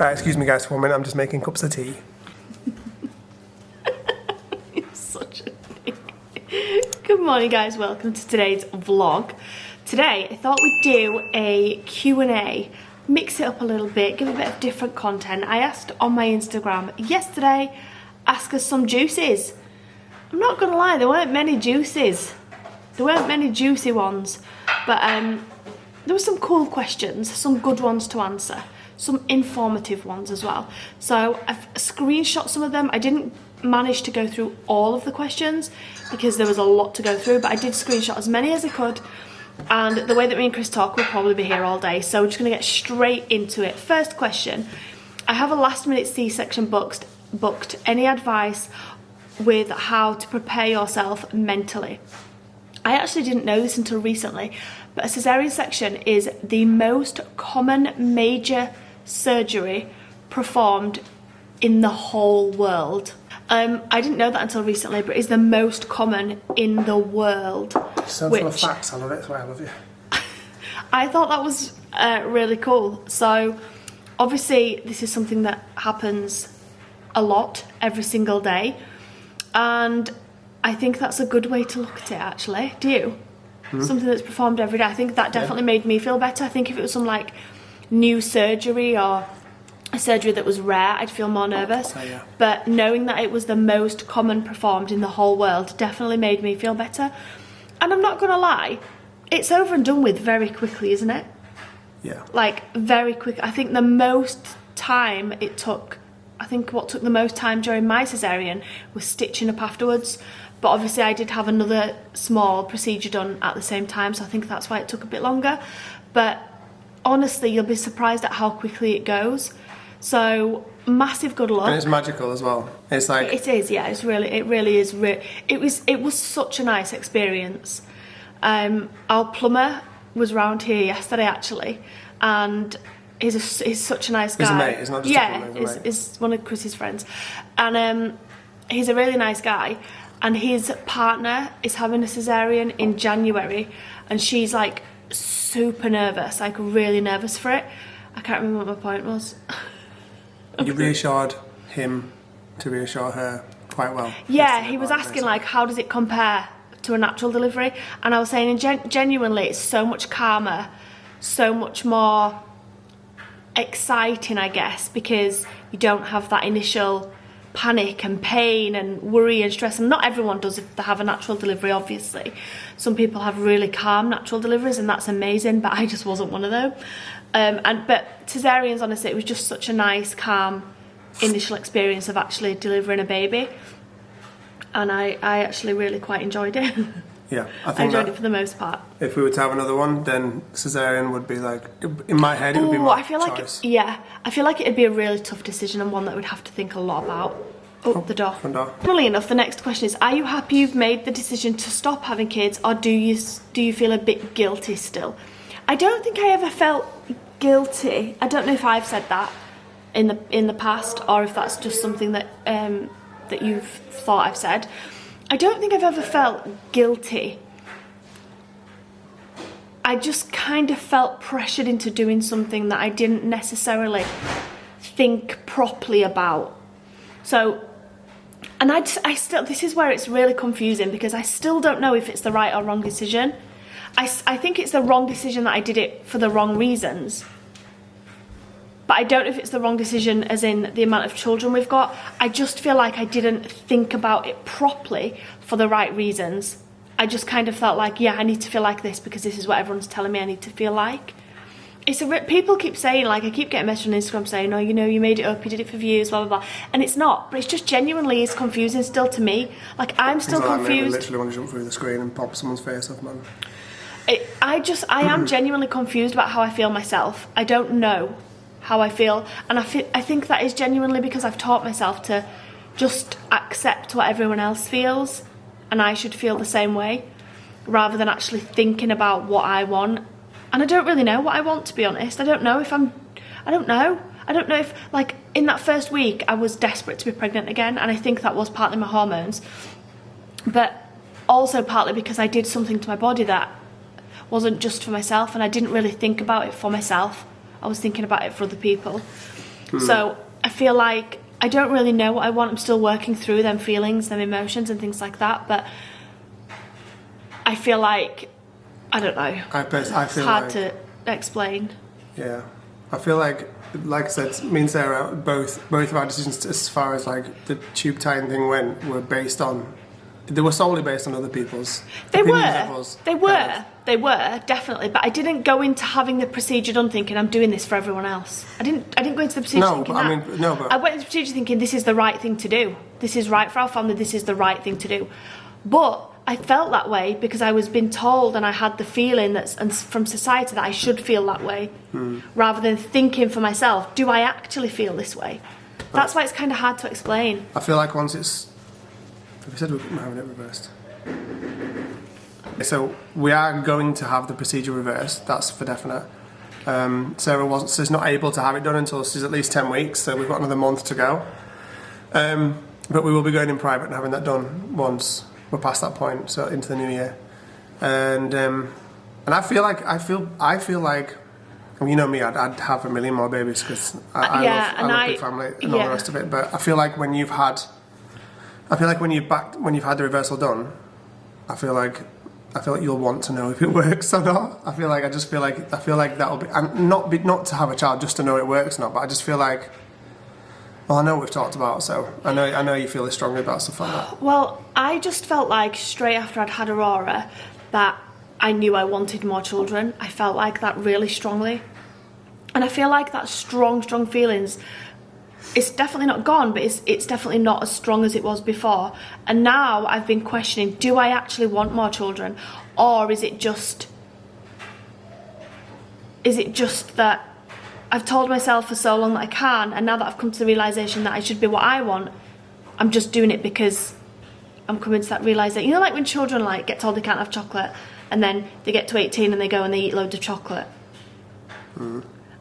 Excuse me guys for 1 minute, I'm just making cups of tea. You're such a... Good morning guys, welcome to today's vlog. Today I thought we'd do a Q&A, mix it up a little bit, give a bit of different content. I asked on my Instagram yesterday, ask us some juices. I'm not gonna lie, there weren't many juices. There weren't many juicy ones, but there were some cool questions, some good ones to answer, some informative ones as well. So I've screenshot some of them. I didn't manage to go through all of the questions because there was a lot to go through, but I did screenshot as many as I could. And the way that me and Chris talk, we'll probably be here all day. So we're just gonna get straight into it. First question, I have a last minute C-section booked. Any advice with how to prepare yourself mentally? I actually didn't know this until recently, but a cesarean section is the most common major surgery performed in the whole world. I didn't know that until recently, but it's the most common in the world. So full of facts, I love it, that's why I love you. I thought that was really cool. So obviously this is something that happens a lot every single day, and I think that's a good way to look at it actually. Do you? Something that's performed every day. I think that definitely made me feel better. I think if it was some like new surgery or a surgery that was rare, I'd feel more nervous. Oh, yeah. But knowing that it was the most common performed in the whole world definitely made me feel better. And I'm not gonna lie, it's over and done with very quickly, isn't it? Yeah. Like very quick. I think the most time it took, I think what took the most time during my cesarean was stitching up afterwards. But obviously I did have another small procedure done at the same time, so I think that's why it took a bit longer. But honestly, you'll be surprised at how quickly it goes. So massive good luck. And it's magical as well. It's like... It is, yeah, it really is. It was such a nice experience. Our plumber was round here yesterday actually, and he's such a nice guy. He's a mate, he's not just a plumber, he's a mate. He's one of Chris's friends. And he's a really nice guy. And his partner is having a cesarean in January, and she's like super nervous, like really nervous for it. I can't remember what my point was. You reassured him to reassure her quite well. Yeah, he was asking like, how does it compare to a natural delivery? And I was saying, genuinely, it's so much calmer, so much more exciting, I guess, because you don't have that initial panic and pain and worry and stress. And not everyone does if they have a natural delivery, obviously. Some people have really calm natural deliveries, and that's amazing, but I just wasn't one of them. But cesareans, honestly, it was just such a nice, calm initial experience of actually delivering a baby, and I actually really quite enjoyed it. Yeah, I enjoyed it for the most part. If we were to have another one, then cesarean would be like, in my head, it would be my I feel choice. like, yeah, I feel like it'd be a really tough decision and one that we'd have to think a lot about. Oh, the door. Front door. Funnily enough, the next question is, are you happy you've made the decision to stop having kids, or do you feel a bit guilty still? I don't think I ever felt guilty. I don't know if I've said that in the past, or if that's just something that that you've thought I've said. I don't think I've ever felt guilty. I just kind of felt pressured into doing something that I didn't necessarily think properly about. So, and I still, this is where it's really confusing, because I still don't know if it's the right or wrong decision. I think it's the wrong decision that I did it for the wrong reasons. But I don't know if it's the wrong decision as in the amount of children we've got. I just feel like I didn't think about it properly for the right reasons. I just kind of felt like, yeah, I need to feel like this because this is what everyone's telling me I need to feel like. People keep saying, like, I keep getting messages on Instagram saying, oh, you know, you made it up, you did it for views, blah, blah, blah. And it's not, but it's just genuinely is confusing still to me. Like, I'm still confused. I literally want to jump through the screen and pop someone's face off, man. I am genuinely confused about how I feel myself. I don't know how I feel, and I think that is genuinely because I've taught myself to just accept what everyone else feels, and I should feel the same way, rather than actually thinking about what I want. And I don't really know what I want, to be honest. I don't know if I don't know if, like, in that first week I was desperate to be pregnant again, and I think that was partly my hormones, but also partly because I did something to my body that wasn't just for myself, and I didn't really think about it for myself. I was thinking about it for other people. So I feel like I don't really know what I want. I'm still working through them feelings, them emotions and things like that. But I feel like, I don't know. I feel it's hard to explain. Yeah. I feel like I said, me and Sarah, both of our decisions as far as like the tube tying thing went were solely based on other people's opinions of us. They were definitely, but I didn't go into having the procedure done thinking I'm doing this for everyone else. I didn't go into the procedure thinking that. I went into the procedure thinking this is the right thing to do. This is right for our family. This is the right thing to do. But I felt that way because I was being told, and I had the feeling and from society that I should feel that way, rather than thinking for myself, do I actually feel this way? That's why it's kind of hard to explain. I feel like once it's... Have we said we're having it reversed? So we are going to have the procedure reversed, that's for definite. Sarah's not able to have it done until she's at least 10 weeks, so we've got another month to go. But we will be going in private and having that done once we're past that point, so into the new year. And I feel like, you know me, I'd have a million more babies because I love big family and all the rest of it. But I feel like when you've had the reversal done, I feel like you'll want to know if it works or not. I feel like that'll be, and not to have a child just to know it works or not, but I just feel like, well, I know what we've talked about, so I know you feel this strongly about stuff like that. Well, I just felt like straight after I'd had Aurora that I knew I wanted more children. I felt like that really strongly. And I feel like that strong feelings, it's definitely not gone, but it's definitely not as strong as it was before. And now I've been questioning, do I actually want more children? Or is it just that I've told myself for so long that I can, and now that I've come to the realisation that I should be what I want, I'm just doing it because I'm coming to that realisation. You know, like when children like get told they can't have chocolate, and then they get to 18 and they go and they eat loads of chocolate.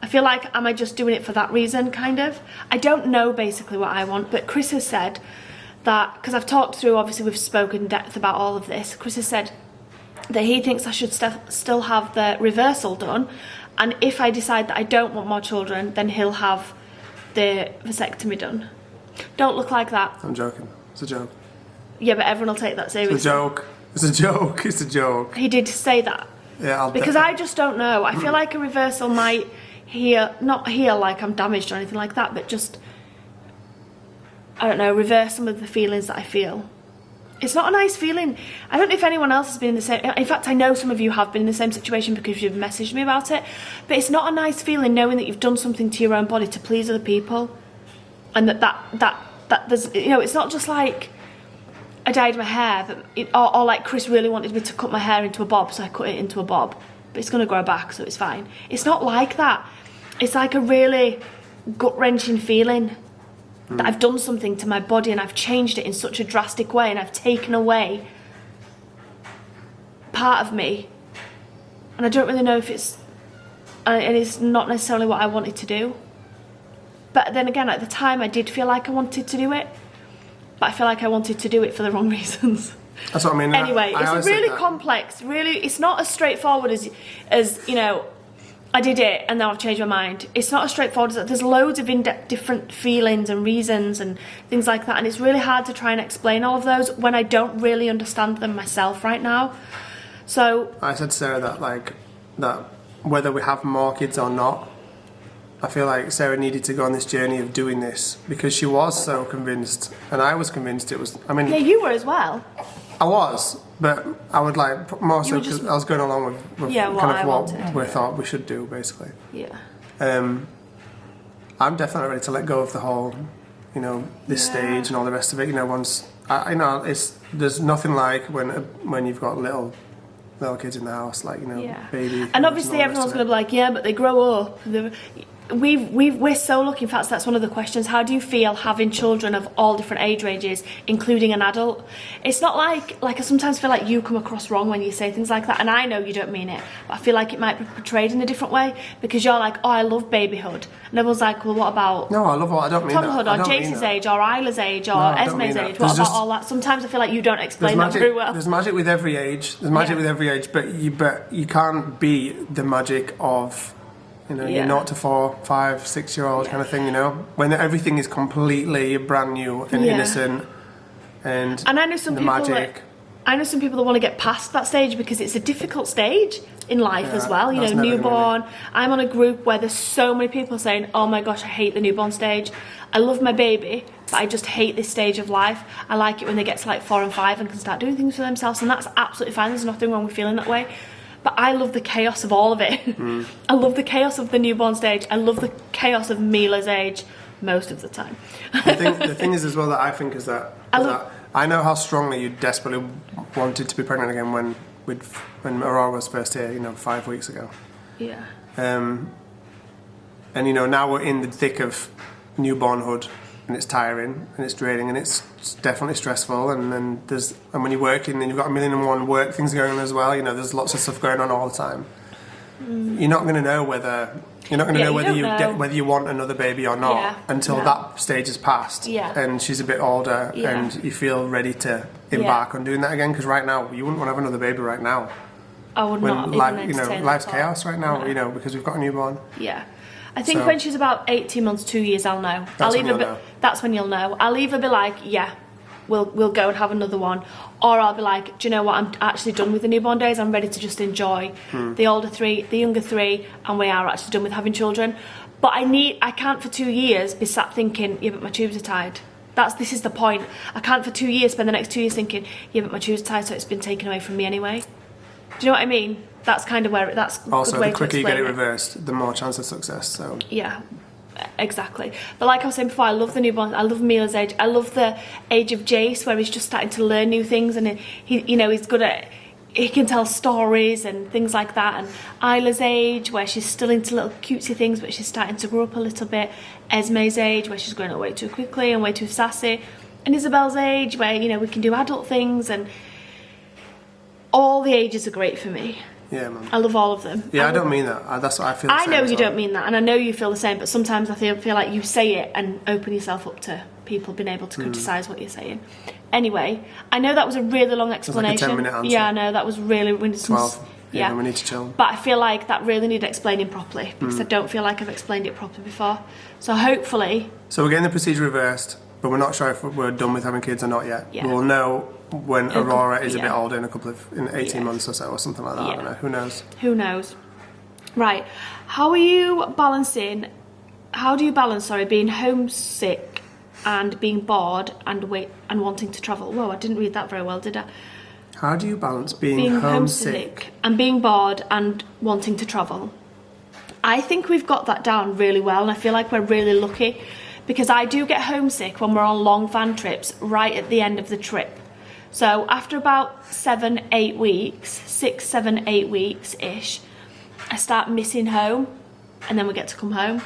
I feel like, am I just doing it for that reason, kind of? I don't know basically what I want, but Chris has said that, because I've talked through, obviously we've spoken in depth about all of this, Chris has said that he thinks I should still have the reversal done, and if I decide that I don't want more children, then he'll have the vasectomy done. Don't look like that. I'm joking. It's a joke. Yeah, but everyone will take that seriously. It's a joke. It's a joke. It's a joke. He did say that. Yeah, because I just don't know. I feel like a reversal might not heal like I'm damaged or anything like that, but just, I don't know, reverse some of the feelings that I feel. It's not a nice feeling. I don't know if anyone else has been in the same... In fact, I know some of you have been in the same situation because you've messaged me about it. But it's not a nice feeling knowing that you've done something to your own body to please other people. And that there's... You know, it's not just like I dyed my hair, but or like Chris really wanted me to cut my hair into a bob, so I cut it into a bob. But it's going to grow back, so it's fine. It's not like that. It's like a really gut-wrenching feeling that I've done something to my body and I've changed it in such a drastic way and I've taken away part of me. And I don't really know if it's... and it's not necessarily what I wanted to do. But then again, at the time, I did feel like I wanted to do it. But I feel like I wanted to do it for the wrong reasons. That's what I mean. Anyway, it's really complex. Really, it's not as straightforward as you know, I did it and now I've changed my mind. It's not as straightforward as that. There's loads of in-depth different feelings and reasons and things like that, and it's really hard to try and explain all of those when I don't really understand them myself right now. So I said to Sarah that whether we have more kids or not, I feel like Sarah needed to go on this journey of doing this because she was so convinced, and I was convinced it was. I mean, yeah, you were as well. I was, but I would like more so because I was going along with what we thought we should do, basically. Yeah. I'm definitely ready to let go of the whole, this stage and all the rest of it. Once there's nothing like when you've got little kids in the house, baby. And obviously everyone's going to be like, yeah, but they grow up. We're so lucky. In fact, that's one of the questions. How do you feel having children of all different age ranges, including an adult? It's not like I sometimes feel like you come across wrong when you say things like that, and I know you don't mean it, but I feel like it might be portrayed in a different way because you're like, oh, I love babyhood, and everyone's like, well, what about I don't mean toddlerhood, or Jason's age, or Isla's age, or Esmés' age? What about all that? Sometimes I feel like you don't explain that very well. There's magic with every age. There's magic with every age, but you can't be the magic of You know, you're 0 to 4, 5, 6 year old kind of thing. You know, when everything is completely brand new and innocent, and I know some the people magic. I know some people that want to get past that stage because it's a difficult stage in life as well. You know, newborn. I'm on a group where there's so many people saying, "Oh my gosh, I hate the newborn stage. I love my baby, but I just hate this stage of life. I like it when they get to like 4 and 5 and can start doing things for themselves," and that's absolutely fine. There's nothing wrong with feeling that way. But I love the chaos of all of it. I love the chaos of the newborn stage. I love the chaos of Mila's age most of the time. The thing is as well that I think is that I know how strongly you desperately wanted to be pregnant again when Aurora was first here, you know, 5 weeks ago. Yeah. And you know, now we're in the thick of newbornhood, and it's tiring and it's draining and it's definitely stressful. And then when you're working, then you've got 1,000,001 work things going on as well. You know, there's lots of stuff going on all the time. You're not going to know whether whether you want another baby or not until that stage has passed. Yeah. And she's a bit older and you feel ready to embark on doing that again. Because right now you wouldn't want to have another baby right now. I would not. Life's chaos right now. No. You know, because we've got a newborn. Yeah. I think when she's about 18 months, 2 years, I'll know. That's when you'll know. I'll either be like, we'll go and have another one, or I'll be like, do you know what? I'm actually done with the newborn days. I'm ready to just enjoy the older 3, the younger 3, and we are actually done with having children. But I can't for 2 years be sat thinking, yeah, but my tubes are tied. This is the point. I can't for 2 years spend the next 2 years thinking, yeah, but my tubes are tied, so it's been taken away from me anyway. Do you know what I mean? That's kind of where that's also good way the quicker you get it it. reversed, the more chance of success. So yeah, exactly. But like I was saying before, I love the newborn. I love Mila's age. I love the age of Jace, where he's just starting to learn new things, and he's good at. He can tell stories and things like that. And Isla's age, where she's still into little cutesy things, but she's starting to grow up a little bit. Esmés' age, where she's growing up way too quickly and way too sassy. And Isabel's age, where we can do adult things, and all the ages are great for me. Yeah, man. I love all of them. Yeah, I don't mean that. That's what I feel. I know you don't mean that, and I know you feel the same. But sometimes I feel like you say it and open yourself up to people being able to criticise what you're saying. Anyway, I know that was a really long explanation. Like a 10-minute answer. Yeah, I know that was really. 12. Yeah, we need to chill. But I feel like that really needed explaining properly because I don't feel like I've explained it properly before. So hopefully. So we're getting the procedure reversed, but we're not sure if we're done with having kids or not yet. Yeah. We'll know when Aurora is a bit older in 18 months or so or something like that. I don't know. Who knows? Who knows? Right. How do you balance, being homesick and being bored and wanting to travel? Whoa, I didn't read that very well, did I? How do you balance being homesick and being bored and wanting to travel? I think we've got that down really well, and I feel like we're really lucky because I do get homesick when we're on long van trips right at the end of the trip. So after about 6, 7, 8 weeks-ish, I start missing home, and then we get to come home.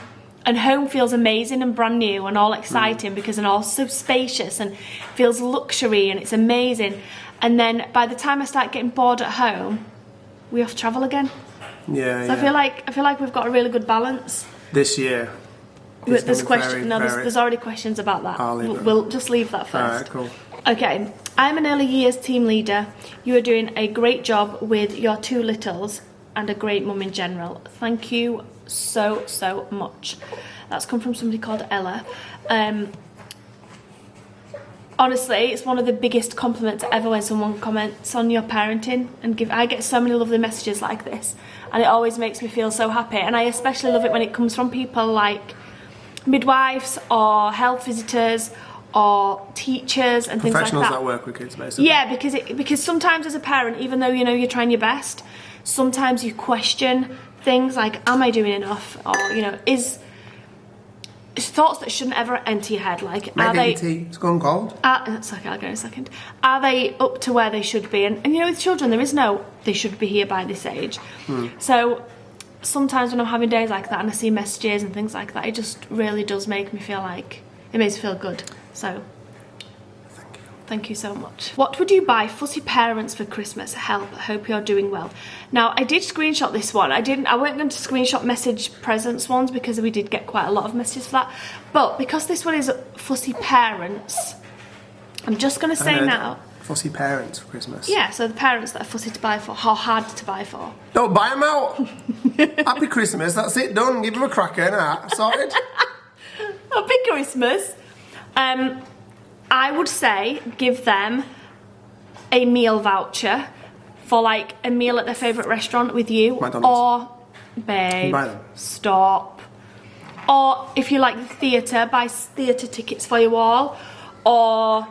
And home feels amazing and brand new and all exciting because it's all so spacious and feels luxury and it's amazing. And then by the time I start getting bored at home, we have to travel again. Yeah, so I feel like we've got a really good balance. This year. There's already questions about that. We'll just leave that first. Alright, cool. Okay, I'm an early years team leader. You are doing a great job with your 2 littles and a great mum in general. Thank you so much. That's come from somebody called Ella. Honestly, it's one of the biggest compliments ever when someone comments on your parenting I get so many lovely messages like this, and it always makes me feel so happy. And I especially love it when it comes from people like midwives or health visitors or teachers and things like that. Professionals that work with kids, basically. Yeah, because sometimes as a parent, even though you're trying your best, sometimes you question things like, am I doing enough? Or is thoughts that shouldn't ever enter your head, like are they it's gone cold. It's okay, I'll go in a second. Are they up to where they should be? And with children there is no they should be here by this age. So sometimes when I'm having days like that and I see messages and things like that, it just really does make me feel like it makes me feel good. So thank you so much. What would you buy fussy parents for Christmas? Help, I hope you're doing well. Now, I did screenshot this one. I weren't going to screenshot message presents ones because we did get quite a lot of messages for that. But because this one is fussy parents, I'm just going to say now. Fussy parents for Christmas. Yeah, so the parents that are fussy to buy for, how hard to buy for. Don't buy them out. Happy Christmas. That's it. Done. Give them a cracker and that. Sorted. Happy Christmas. I would say give them a meal voucher for like a meal at their favourite restaurant with you. McDonald's. Or, babe, buy them. Stop. Or if you like the theatre, buy theatre tickets for you all. Or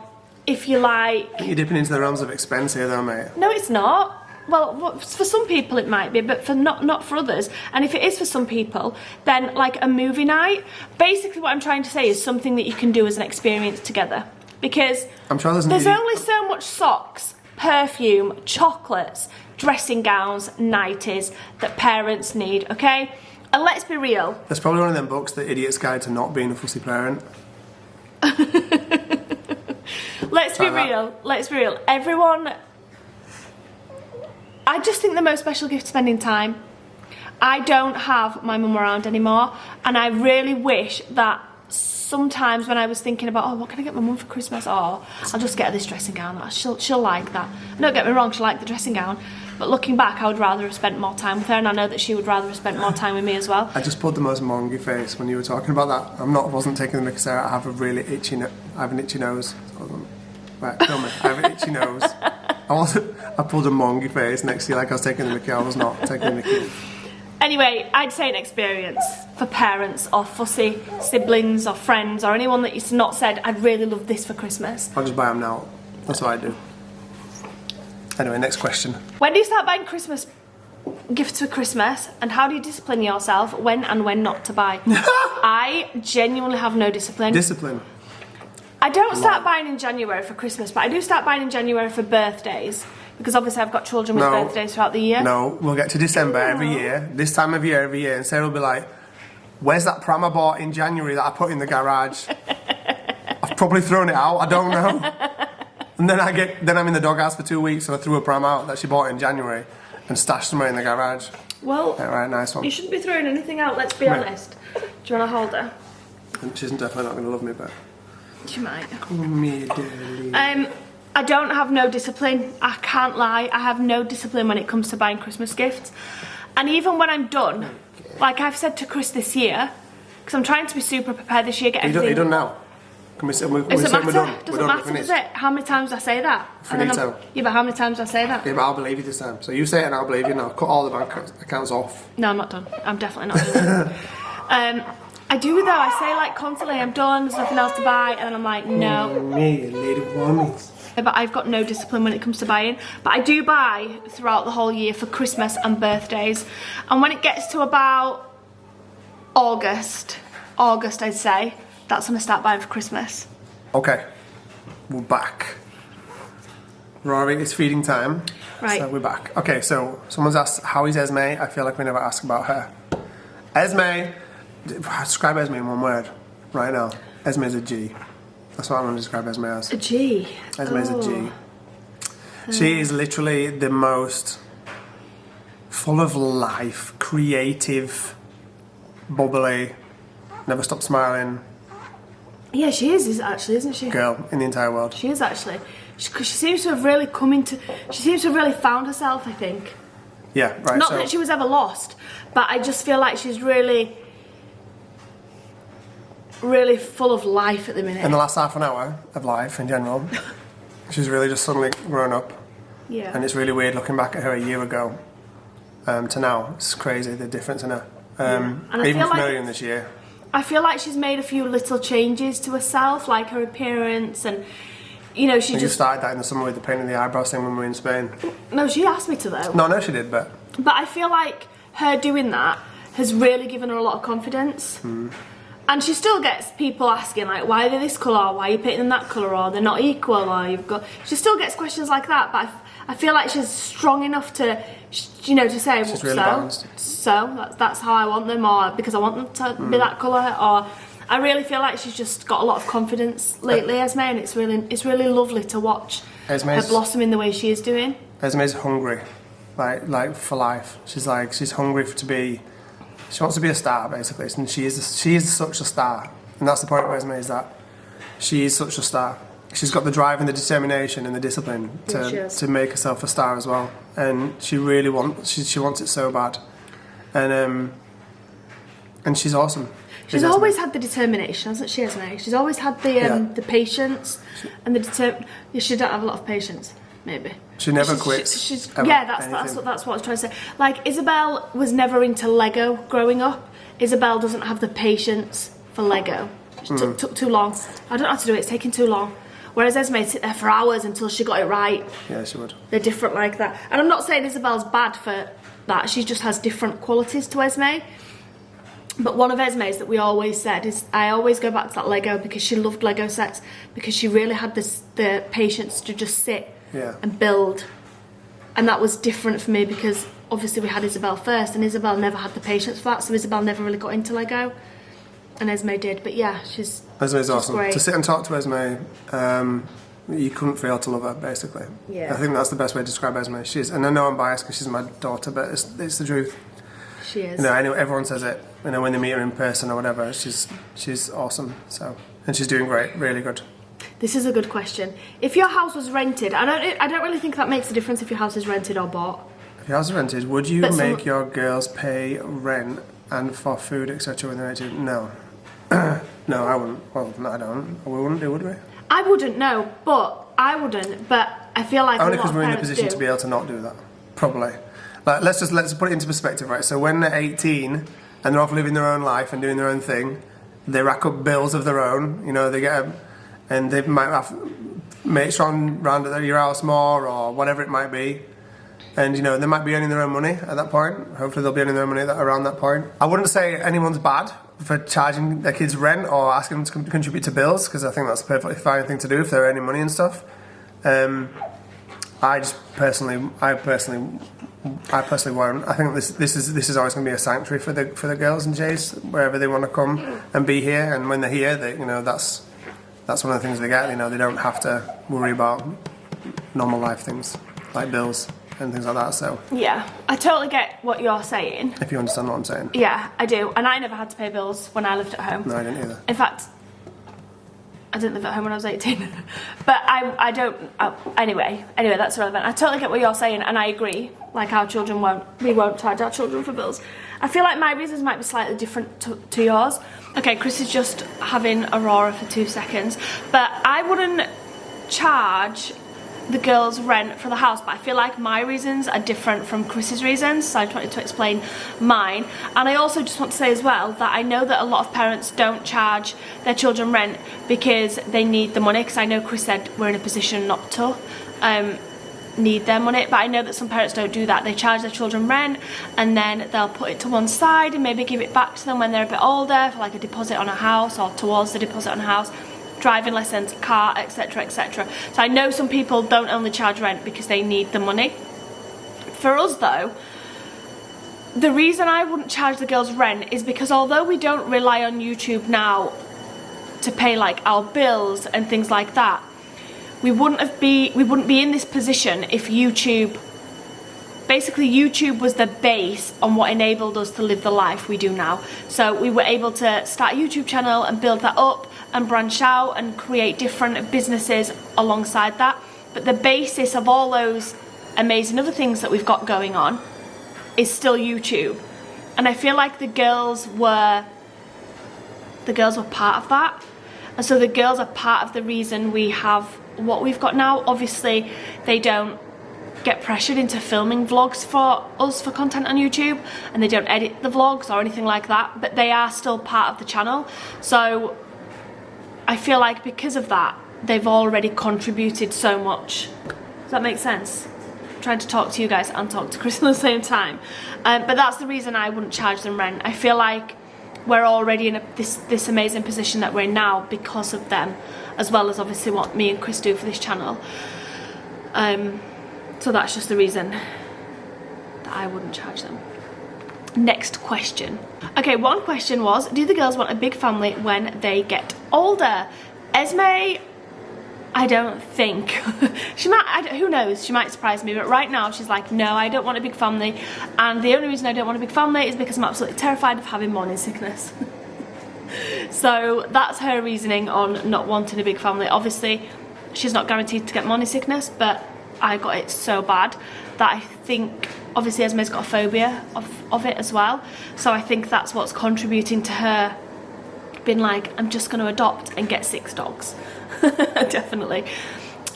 if you like... You're dipping into the realms of expense here though, mate. No, it's not. Well, for some people it might be, but for not for others. And if it is for some people, then like a movie night. Basically what I'm trying to say is something that you can do as an experience together. Because I'm sure there's only so much socks, perfume, chocolates, dressing gowns, nighties that parents need, okay? And let's be real. There's probably one of them books, The Idiot's Guide to Not Being a Fussy Parent. Let's be real. Everyone... I just think the most special gift is spending time. I don't have my mum around anymore, and I really wish that sometimes when I was thinking about, oh, what can I get my mum for Christmas? Oh, I'll just get her this dressing gown. She'll like that. Don't get me wrong, she'll like the dressing gown, but looking back, I would rather have spent more time with her, and I know that she would rather have spent more time with me as well. I just pulled the most mongy face when you were talking about that. Wasn't taking the mick out. I have an itchy nose. Right, tell me. I have an itchy nose. I pulled a mongy face next to you like I was taking the mickey. I was not taking the mickey. Anyway, I'd say an experience for parents or fussy siblings or friends or anyone that you've not said, I'd really love this for Christmas. I'll just buy them now. That's what I do. Anyway, next question. When do you start buying Christmas gifts for Christmas, and how do you discipline yourself when and when not to buy? I genuinely have no discipline. Discipline? I don't start buying in January for Christmas, but I do start buying in January for birthdays. Because obviously I've got children with birthdays throughout the year. No, we'll get to December every year, this time of year every year, and Sarah will be like, where's that pram I bought in January that I put in the garage? I've probably thrown it out, I don't know. And then I'm in the doghouse for 2 weeks, so I threw a pram out that she bought in January and stashed somewhere in the garage. Well, yeah, right, nice one. You shouldn't be throwing anything out, let's be honest. Do you want to hold her? And she's definitely not going to love me, but... She might. Call me darling. I don't have no discipline. I can't lie. I have no discipline when it comes to buying Christmas gifts. And even when I'm done, like I've said to Chris this year, because I'm trying to be super prepared this year, get everything... Are you done now? Can we say we're doesn't done? matter, doesn't matter, does it? How many times do I say that? Finito. Yeah, but how many times do I say that? Yeah, but I'll believe you this time. So you say it and I'll believe you now. Cut all the bank accounts off. No, I'm not done. I'm definitely not done. I do though, I say like constantly, I'm done, there's nothing else to buy, and then I'm like, no. Me, lady woman. But I've got no discipline when it comes to buying. But I do buy throughout the whole year for Christmas and birthdays. And when it gets to about August I'd say, that's when I start buying for Christmas. Okay, we're back. Rory, it's feeding time. Right. So we're back. Okay, so someone's asked, how is Esme? I feel like we never ask about her. Esme, describe Esme in one word right now. Esme is a G. That's what I'm going to describe Esme as. A G? Esme is a G. She is literally the most full of life, creative, bubbly, never stop smiling. Yeah, she is actually, isn't she? Girl in the entire world. She is actually. Because she seems to have really come into... She seems to have really found herself, I think. Yeah, right. Not that she was ever lost, but I just feel like she's really full of life at the minute. In the last half an hour of life in general, she's really just suddenly grown up. Yeah. And it's really weird looking back at her a year ago to now. It's crazy, the difference in her. Even from earlier in this year. I feel like she's made a few little changes to herself, like her appearance and, you know, You started that in the summer with the paint in the eyebrows thing when we were in Spain. No, she asked me to though. No, she did, but... But I feel like her doing that has really given her a lot of confidence. And she still gets people asking, like, why are they this colour, or why are you painting them that colour, or they're not equal, or you've got... She still gets questions like that, but I feel like she's strong enough to, you know, to say, she's really balanced. So that's how I want them, or because I want them to be that colour, or... I really feel like she's just got a lot of confidence lately, Esme, and it's really lovely to watch her blossom in the way she is doing. Esme's hungry, like for life. She's hungry to be... She wants to be a star, basically, and she is such a star. And that's the point of Esme, is that she is such a star. she's got the drive and the determination and the discipline to make herself a star as well. And she really she wants it so bad. And she's awesome. She's always had the determination, hasn't she, Esmé? She's always had the patience and the she don't have a lot of patience, maybe. She never quits. That's what I was trying to say. Like, Isabel was never into Lego growing up. Isabel doesn't have the patience for Lego. It took too long. I don't know how to do it. It's taking too long. Whereas Esmé would sit there for hours until she got it right. Yeah, she would. They're different like that. And I'm not saying Isabel's bad for that. She just has different qualities to Esmé. But one of Esmé's that we always said is, I always go back to that Lego because she loved Lego sets, because she really had the patience to just sit and build. And that was different for me because obviously we had Isabel first, and Isabel never had the patience for that, so Isabel never really got into Lego. And Esmé did, but yeah, Esmé's awesome. Great. To sit and talk to Esmé, you couldn't fail to love her, basically. Yeah. I think that's the best way to describe Esmé. And I know I'm biased because she's my daughter, but it's the truth. She is. I know everyone says it. When they meet her in person or whatever, she's awesome. So, and she's doing great, really good. This is a good question. If your house was rented, I don't really think that makes a difference if your house is rented or bought. If your house is rented, would you make your girls pay rent and for food, etc. when they're 18? No. No, I wouldn't. Well, no, I don't. We wouldn't do, would we? I wouldn't, no, but I wouldn't. But I feel like only because we're in a position to be able to not do that. Probably. Like, let's put it into perspective, right? So when they're 18 and they're off living their own life and doing their own thing, they rack up bills of their own. They get and they might have mates round at your house more or whatever it might be. And, they might be earning their own money at that point. Hopefully they'll be earning their own money around that point. I wouldn't say anyone's bad for charging their kids rent or asking them to contribute to bills, because I think that's a perfectly fine thing to do if they're earning money and stuff. I personally won't. I think this is always going to be a sanctuary for the girls and Jays, wherever they want to come and be here. And when they're here, that's one of the things they get. They don't have to worry about normal life things like bills and things like that. So yeah, I totally get what you're saying. If you understand what I'm saying. Yeah, I do. And I never had to pay bills when I lived at home. No, I didn't either. In fact, I didn't live at home when I was 18. But I don't... Anyway, that's irrelevant. I totally get what you're saying, and I agree. Like, we won't charge our children for bills. I feel like my reasons might be slightly different to yours. Okay, Chris is just having Aurora for 2 seconds. But I wouldn't charge the girls' rent for the house, but I feel like my reasons are different from Chris's reasons, so I just wanted to explain mine. And I also just want to say as well that I know that a lot of parents don't charge their children rent because they need the money, because I know Chris said we're in a position not to need their money, but I know that some parents don't do that. They charge their children rent and then they'll put it to one side and maybe give it back to them when they're a bit older for like a deposit on a house or towards the deposit on a house, driving lessons, car, etc, etc. So I know some people don't only charge rent because they need the money. For us though, the reason I wouldn't charge the girls rent is because although we don't rely on YouTube now to pay like our bills and things like that, we wouldn't be in this position if YouTube was the base on what enabled us to live the life we do now. So we were able to start a YouTube channel and build that up and branch out and create different businesses alongside that. But the basis of all those amazing other things that we've got going on is still YouTube. And I feel like the girls were part of that. And so the girls are part of the reason we have what we've got now. Obviously, they don't get pressured into filming vlogs for us for content on YouTube, and they don't edit the vlogs or anything like that, but they are still part of the channel. So I feel like because of that, they've already contributed so much. Does that make sense? I'm trying to talk to you guys and talk to Chris at the same time. But that's the reason I wouldn't charge them rent. I feel like we're already in this amazing position that we're in now because of them, as well as obviously what me and Chris do for this channel. So that's just the reason that I wouldn't charge them. Next question. Okay, one question was, do the girls want a big family when they get older? Esmé, I don't think. She might, who knows, she might surprise me, but right now she's like, no, I don't want a big family. And the only reason I don't want a big family is because I'm absolutely terrified of having morning sickness. So that's her reasoning on not wanting a big family. Obviously, she's not guaranteed to get morning sickness, but I got it so bad that I think, obviously Esmés got a phobia of it as well, so I think that's what's contributing to her being like, I'm just going to adopt and get 6 dogs. Definitely.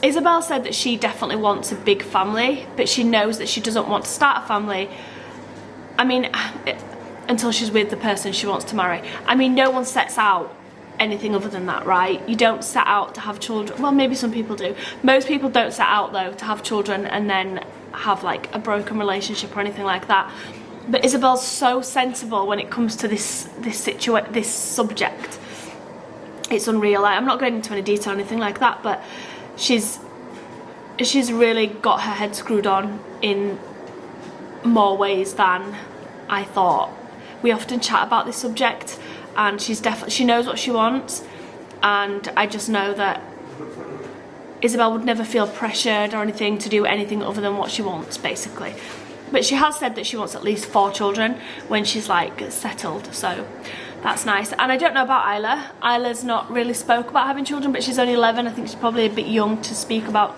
Isabel said that she definitely wants a big family, but she knows that she doesn't want to start a family, I mean, until she's with the person she wants to marry. I mean, no one sets out anything other than that, right? You don't set out to have children. Well, maybe some people do. Most people don't set out, though, to have children and then have like a broken relationship or anything like that. But Isabel's so sensible when it comes to this subject. It's unreal. I'm not going into any detail or anything like that, but she's really got her head screwed on in more ways than I thought. We often chat about this subject, and she knows what she wants, and I just know that Isabel would never feel pressured or anything to do anything other than what she wants, basically. But she has said that she wants at least 4 children when she's like settled, so that's nice. And I don't know about Isla. Isla's not really spoke about having children, but she's only 11. I think she's probably a bit young to speak about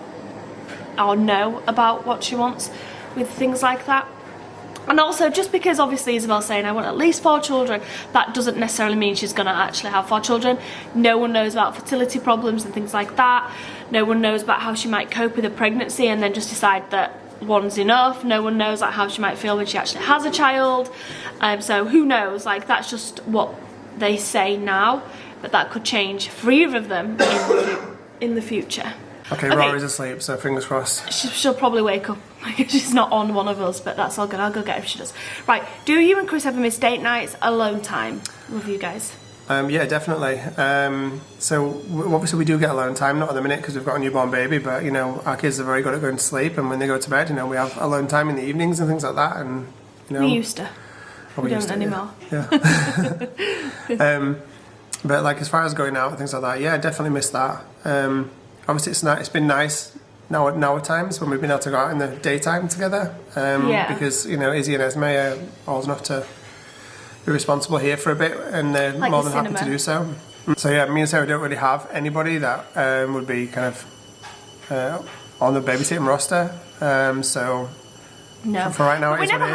or know about what she wants with things like that. And also, just because obviously Isabel's saying I want at least 4 children, that doesn't necessarily mean she's going to actually have 4 children. No one knows about fertility problems and things like that. No one knows about how she might cope with a pregnancy and then just decide that one's enough. No one knows like how she might feel when she actually has a child. So who knows? Like, that's just what they say now, but that could change for either of them in the future. Okay, Rory's asleep, so fingers crossed. She'll probably wake up. She's not on one of us, but that's all good. I'll go get her if she does. Right, do you and Chris ever miss date nights, alone time with you guys? Yeah, definitely. So obviously we do get alone time, not at the minute because we've got a newborn baby, but you know, our kids are very good at going to sleep, and when they go to bed, you know, we have alone time in the evenings and things like that, and you know. We used to. We don't anymore. Yeah. But like as far as going out and things like that, yeah, I definitely miss that. Obviously it's been nice now at times when we've been able to go out in the daytime together, because you know Izzy and Esme are old enough to be responsible here for a bit, and they're like more than happy to do so. So yeah, me and Sarah don't really have anybody that would be kind of on the babysitting roster. So no, for right now, we never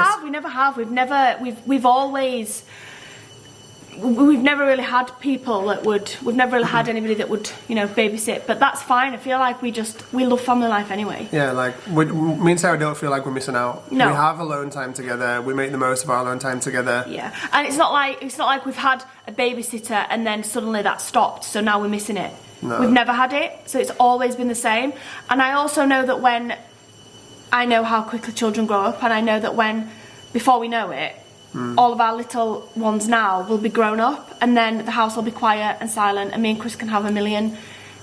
have. We've never really had people that would. We've never really had anybody that would, you know, babysit. But that's fine. I feel like we love family life anyway. Yeah, like me and Sarah don't feel like we're missing out. No. We have alone time together. We make the most of our alone time together. Yeah, and it's not like we've had a babysitter and then suddenly that stopped, so now we're missing it. No. We've never had it, so it's always been the same. And I also know that when I know how quickly children grow up, and I know that before we know it. All of our little ones now will be grown up, and then the house will be quiet and silent, and me and Chris can have a million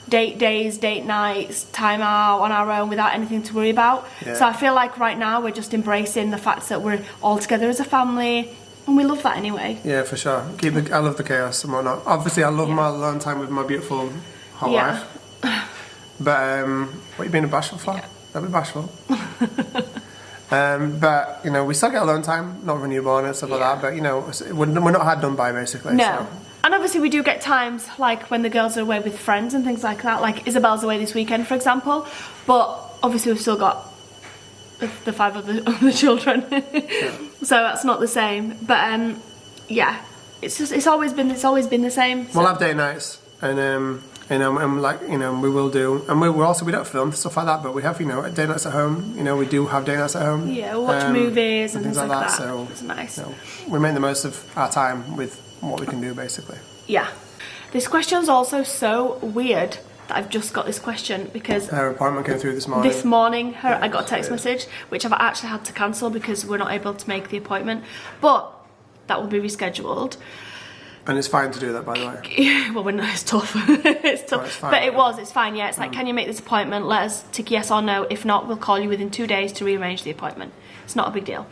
date days, date nights, time out on our own without anything to worry about. Yeah. So I feel like right now we're just embracing the fact that we're all together as a family, and we love that anyway. Yeah, for sure. I love the chaos and whatnot. Obviously I love my alone time with my beautiful hot wife. But what are you being bashful for? Yeah. Don't be bashful. But you know, we still get alone time, not with a newborn and stuff like that. But you know, we're not hard done by basically. No. So. And obviously we do get times like when the girls are away with friends and things like that. Like Isabel's away this weekend, for example. But obviously we've still got the 5 other children, so that's not the same. But yeah, it's always been the same. So. We'll have day nights and. And like, you know, we will do, and we don't film stuff like that, but we have, you know, day nights at home. You know, we do have day nights at home. Yeah, we'll watch movies and things like that. So it's nice. You know, we make the most of our time with what we can do, basically. Yeah. This question's also so weird that I've just got this question because her appointment came through this morning. I got a text message which I've actually had to cancel because we're not able to make the appointment, but that will be rescheduled. And it's fine to do that, by the way. Well, it's tough. It's tough. Oh, it's fine, but it's fine, yeah. It's like, can you make this appointment? Let us tick yes or no. If not, we'll call you within 2 days to rearrange the appointment. It's not a big deal.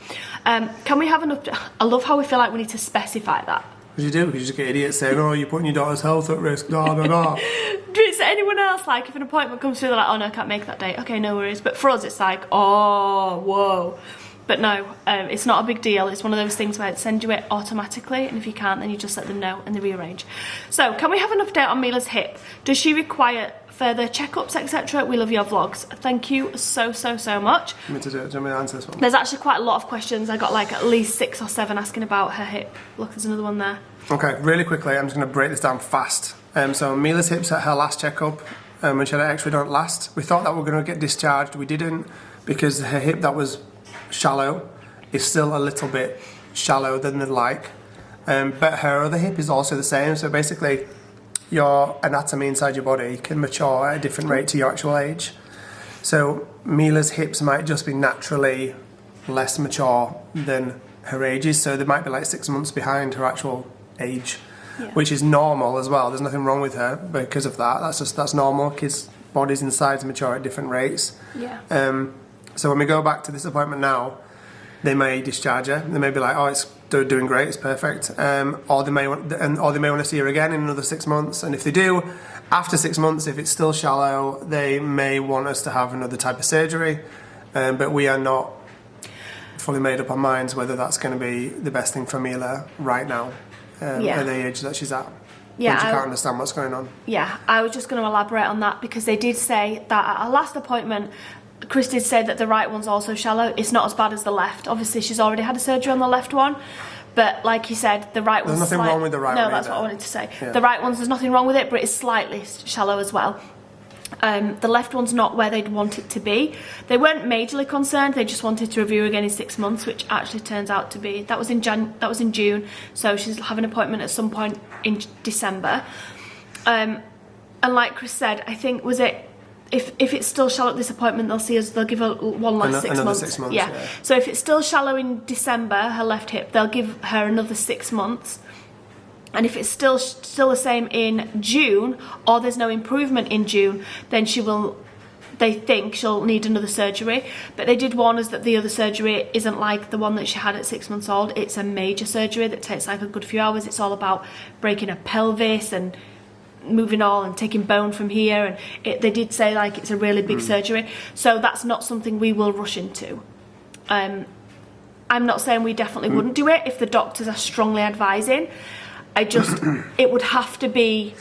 Can we have an update? I love how we feel like we need to specify that. Because you do, because you just get idiots saying, oh, you're putting your daughter's health at risk, da da da. Is anyone else, like, if an appointment comes through, they're like, oh no, I can't make that date. Okay, no worries. But for us, it's like, oh, whoa. But no, it's not a big deal. It's one of those things where it sends you it automatically, and if you can't, then you just let them know and they rearrange. So, can we have an update on Mila's hip? Does she require further checkups, etc.? We love your vlogs. Thank you so much. Do you want me to answer this one? There's actually quite a lot of questions. I got like at least 6 or 7 asking about her hip. Look, there's another one there. Okay, really quickly, I'm just going to break this down fast. So Mila's hips at her last checkup, when she had an x-ray done last, we thought that we were going to get discharged. We didn't, because her hip that was shallow is still a little bit shallower than they'd like. But her other hip is also the same. So basically, your anatomy inside your body can mature at a different rate to your actual age. So Mila's hips might just be naturally less mature than her age is. So they might be like 6 months behind her actual age, which is normal as well. There's nothing wrong with her because of that. That's normal. Kids' bodies inside mature at different rates. Yeah. So when we go back to this appointment now, they may discharge her. They may be like, "Oh, they're doing great, it's perfect," or they may want to see her again in another 6 months. And if they do, after 6 months, if it's still shallow, they may want us to have another type of surgery. But we are not fully made up our minds whether that's going to be the best thing for Mila right now. At the age that she's at. Yeah, she can't understand what's going on. Yeah, I was just going to elaborate on that because they did say that at our last appointment, Chris did say that the right one's also shallow. It's not as bad as the left. Obviously, she's already had a surgery on the left one, but like you said, the right one's... There's nothing wrong with the right one. No, that's either. what I wanted to say. Yeah. The right one's, there's nothing wrong with it, but it's slightly shallow as well. The left one's not where they'd want it to be. They weren't majorly concerned. They just wanted to review again in 6 months, which actually turns out to be that was in June. So she's having an appointment at some point in December. And like Chris said, I think if it's still shallow at this appointment, they'll give her one last 6 months. 6 months. Yeah. So if it's still shallow in December, her left hip, they'll give her another 6 months. And if it's still the same in June, or there's no improvement in June, then they think she'll need another surgery. But they did warn us that the other surgery isn't like the one that she had at 6 months old. It's a major surgery that takes like a good few hours. It's all about breaking her pelvis and moving all and taking bone from here. And they did say like it's a really big surgery. So that's not something we will rush into. I'm not saying we definitely wouldn't do it if the doctors are strongly advising. It would have to be,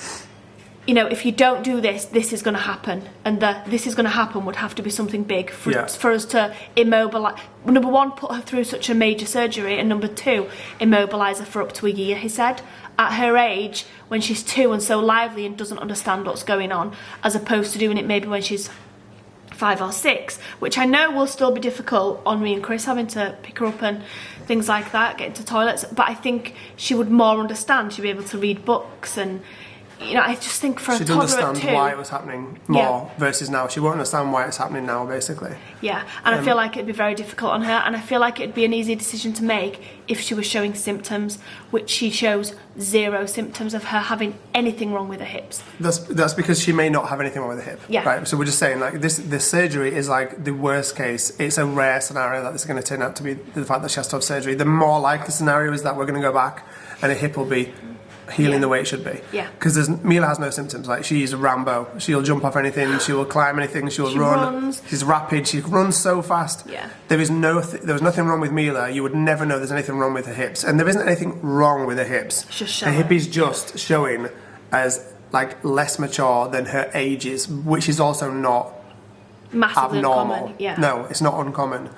if you don't do this, this is going to happen. And this is going to happen would have to be something big for us to immobilise. Number one, put her through such a major surgery. And number two, immobilise her for up to a year, he said. At her age, when she's 2 and so lively and doesn't understand what's going on, as opposed to doing it maybe when she's 5 or 6, which I know will still be difficult on me and Chris, having to pick her up and things like that, get into toilets, but I think she would more understand. She'd be able to read books, and I just think for a toddler at 2, she'd understand why it was happening more versus now. She won't understand why it's happening now, basically. Yeah, and I feel like it'd be very difficult on her, and I feel like it'd be an easy decision to make if she was showing symptoms, which she shows 0 symptoms of her having anything wrong with her hips. That's because she may not have anything wrong with the hip. Yeah. Right. So we're just saying like this surgery is like the worst case. It's a rare scenario that this is going to turn out to be the fact that she has to have surgery. The more likely scenario is that we're going to go back and her hip will be healing the way it should be. Yeah. Because Mila has no symptoms. Like, she's a Rambo. She'll jump off anything. She will climb anything. She run. Runs. She's rapid. She runs so fast. Yeah. There was nothing wrong with Mila. You would never know there's anything wrong with her hips. And there isn't anything wrong with her hips. Her hip is just showing as like less mature than her age is, which is also not massively abnormal. Uncommon. Yeah. No, it's not uncommon.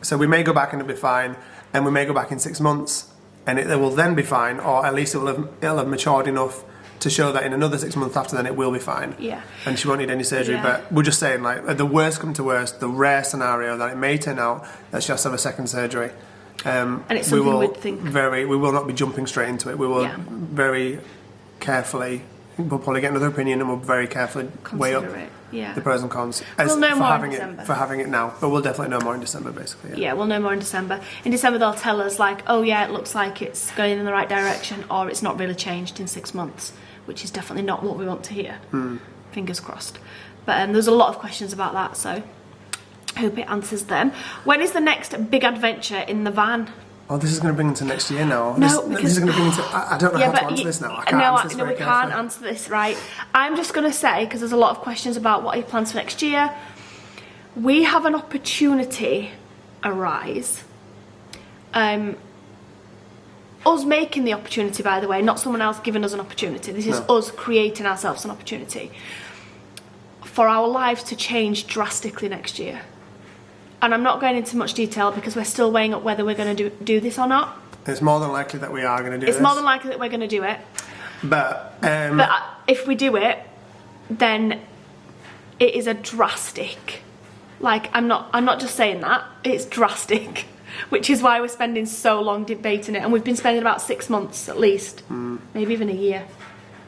So we may go back and it'll be fine, and we may go back in 6 months and it will then be fine, or at least it'll have matured enough to show that in another 6 months after then it will be fine. Yeah. And she won't need any surgery. Yeah. But we're just saying, like, at the worst come to worst, the rare scenario that it may turn out that she has to have a second surgery. And it's something we'd think. We will not be jumping straight into it. We will very carefully, we'll probably get another opinion and we'll very carefully weigh up the pros and cons. We'll know more in December. For having it now. But we'll definitely know more in December, basically. Yeah, we'll know more in December. In December, they'll tell us, like, oh yeah, it looks like it's going in the right direction, or it's not really changed in 6 months, which is definitely not what we want to hear. Fingers crossed. But there's a lot of questions about that, so hope it answers them. When is the next big adventure in the van? Oh, this is going to bring into next year now. No, this is going to bring into... I don't know how to answer this now. I can't answer this very we can't answer this, right? I'm just going to say, because there's a lot of questions about what he plans for next year, we have an opportunity arise. Us making the opportunity, by the way, not someone else giving us an opportunity. This is us creating ourselves an opportunity for our lives to change drastically next year. And I'm not going into much detail because we're still weighing up whether we're going to do this or not. It's more than likely that we are going to do this. It's more than likely that we're going to do it. But if we do it, then it is a drastic. Like, I'm not just saying that. It's drastic. Which is why we're spending so long debating it. And we've been spending about 6 months at least. Maybe even a year.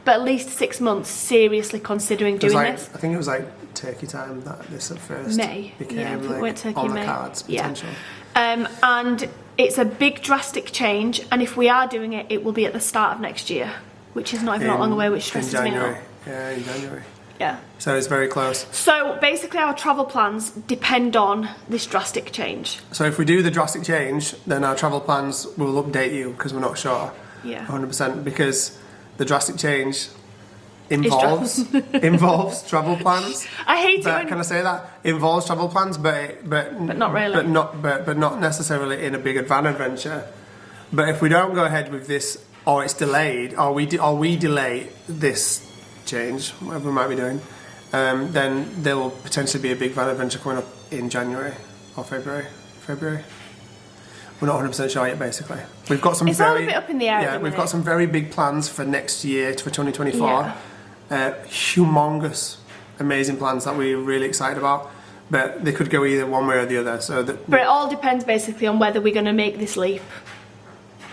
But at least 6 months seriously considering doing this. I think it was like turkey time that this at first May. became we went turkey on in the May. cards potentially. And it's a big drastic change. And if we are doing it, it will be at the start of next year. Which is not even that long away, which stresses me out. Yeah, in January. Yeah. So it's very close. So basically our travel plans depend on this drastic change. So if we do the drastic change, then our travel plans will update you because we're not sure. Yeah. 100%, because the drastic change involves travel plans. I hate but it. Can I say that? Involves travel plans, but not really. But not necessarily in a big van adventure. But if we don't go ahead with this, or it's delayed, or we delay this change, whatever we might be doing, then there will potentially be a big van adventure coming up in January or February. We're not 100% sure yet, basically. We've got some it's all a bit up in the air. Yeah, we've got some very big plans for next year, for 2024. Yeah. Humongous, amazing plans that we're really excited about. But they could go either one way or the other. But it all depends basically on whether we're going to make this leap.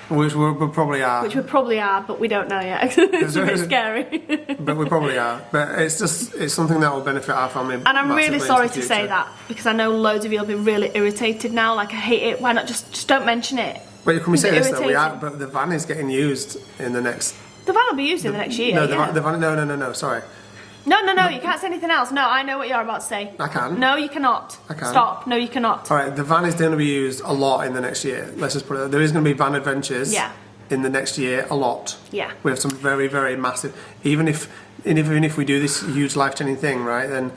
Which we probably are. Which we probably are, but we don't know yet. It's a bit scary. But we probably are. But it's something that will benefit our family. And I'm really sorry to say that, because I know loads of you have been really irritated now. Like, I hate it. Why not just don't mention it? But can we say this though? We are, but the van is getting used in the next. The van will be used in the next year. No, the van. No. Sorry. No, you can't say anything else. No, I know what you're about to say. I can. No, you cannot. I can. Stop. No, you cannot. All right, the van is going to be used a lot in the next year. Let's just put it. There is going to be van adventures. Yeah. In the next year, a lot. Yeah. We have some very, very massive. Even if we do this huge life-changing thing, right? Then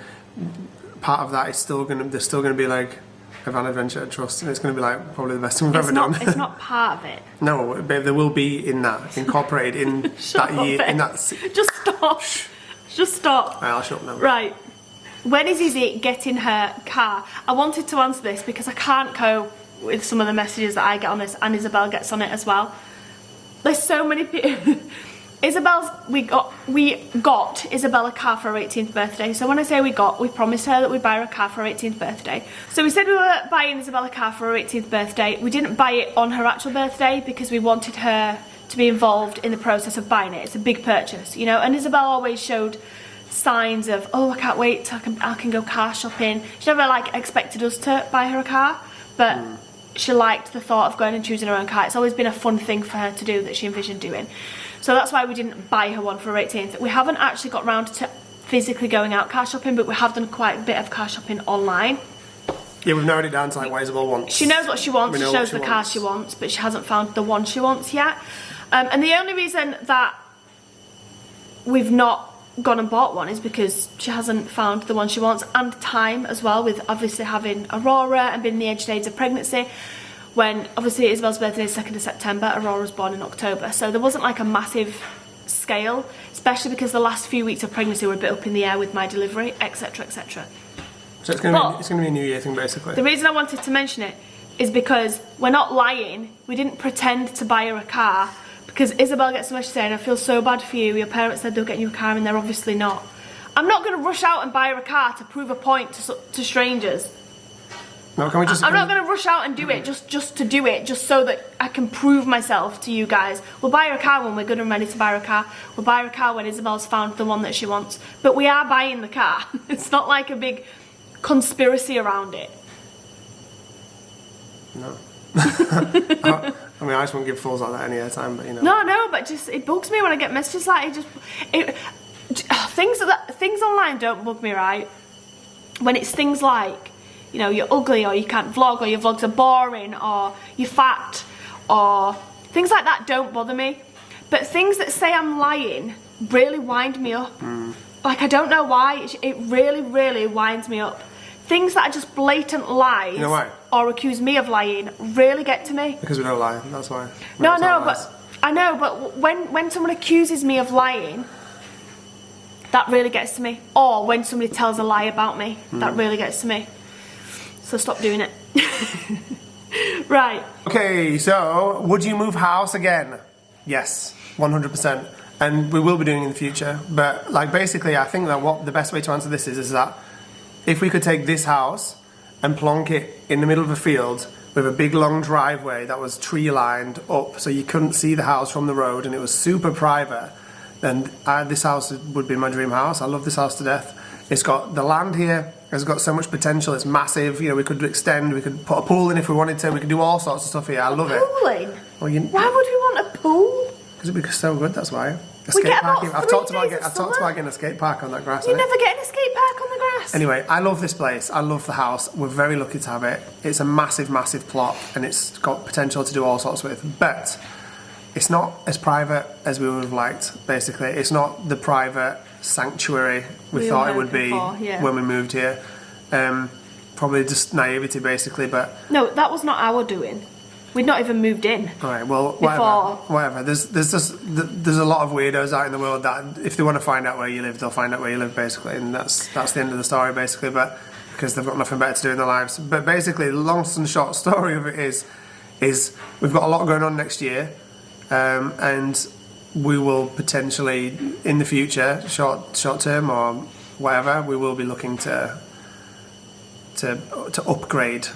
part of that is there's still going to be like a van adventure at Trust, and it's going to be like probably the best thing we've ever done. It's not part of it. No, babe, there will be in that incorporated in that year. Babe. In that. Just stop. Just stop. Right, I'll shut up now. Right. When is Izzy getting her car? I wanted to answer this because I can't cope with some of the messages that I get on this, and Isabel gets on it as well. There's so many people. We got Isabel a car for her 18th birthday. So when I say we promised her that we'd buy her a car for her 18th birthday. So we said we were buying Isabel a car for her 18th birthday. We didn't buy it on her actual birthday because we wanted her to be involved in the process of buying it. It's a big purchase, you know. And Isabel always showed signs of, oh, I can't wait till I can go car shopping. She never like expected us to buy her a car, but she liked the thought of going and choosing her own car. It's always been a fun thing for her to do that she envisioned doing. So that's why we didn't buy her one for her 18th. We haven't actually got round to physically going out car shopping, but we have done quite a bit of car shopping online. Yeah, we've narrowed it down to like what Isabel wants. She knows what she wants, she knows the car she wants, but she hasn't found the one she wants yet. And the only reason that we've not gone and bought one is because she hasn't found the one she wants, and time as well, with obviously having Aurora and being in the edge days of pregnancy, when obviously Isabel's birthday is 2nd of September, Aurora was born in October, so there wasn't like a massive scale, especially because the last few weeks of pregnancy were a bit up in the air with my delivery, etc, etc. So it's going to be a New Year thing basically. The reason I wanted to mention it is because we're not lying. We didn't pretend to buy her a car, because Isabel gets so much saying, I feel so bad for you, your parents said they'll get you a car and they're obviously not. I'm not going to rush out and buy her a car to prove a point to strangers. No, can we just... I'm not going to rush out and do it just to do it, just so that I can prove myself to you guys. We'll buy her a car when we're good and ready to buy her a car. We'll buy her a car when Isabel's found the one that she wants. But we are buying the car. It's not like a big conspiracy around it. No. I mean, I just won't give fools like that any airtime, but you know. No, but just it bugs me when I get messages like things online don't bug me, right? When it's things like, you know, you're ugly, or you can't vlog, or your vlogs are boring, or you're fat, or things like that don't bother me. But things that say I'm lying really wind me up. Like, I don't know why, it really, really winds me up. things that are just blatant lies, You know why? or accuse me of lying, really get to me. Because we don't lie, that's why. No, but when someone accuses me of lying, that really gets to me. Or when somebody tells a lie about me, that really gets to me. So stop doing it. Right. Okay, so would you move house again? Yes, 100%. And we will be doing it in the future. But like basically, I think that what the best way to answer this is that if we could take this house and plonk it in the middle of a field with a big long driveway that was tree lined up, so you couldn't see the house from the road, and it was super private, then this house would be my dream house. I love this house to death. It's got the land here. It's got so much potential. It's massive. You know, we could extend. We could put a pool in if we wanted to. We could do all sorts of stuff here. I love it. Pooling? Well, why would we want a pool? Because it'd be so good. That's why. We get about 3 I've talked about summer. getting a skate park on that grass. You never get a skate park on the grass. Anyway, I love this place. I love the house. We're very lucky to have it. It's a massive, massive plot, and it's got potential to do all sorts with. But it's not as private as we would have liked. Basically, it's not the private sanctuary we thought it would be when we moved here. Probably just naivety, basically. But no, that was not our doing. We'd not even moved in. All right, well, whatever. There's a lot of weirdos out in the world that if they want to find out where you live, they'll find out where you live, basically, and that's the end of the story, basically. But because they've got nothing better to do in their lives. But basically, the long and short story of it is we've got a lot going on next year, and we will potentially in the future, short term or whatever, we will be looking to upgrade.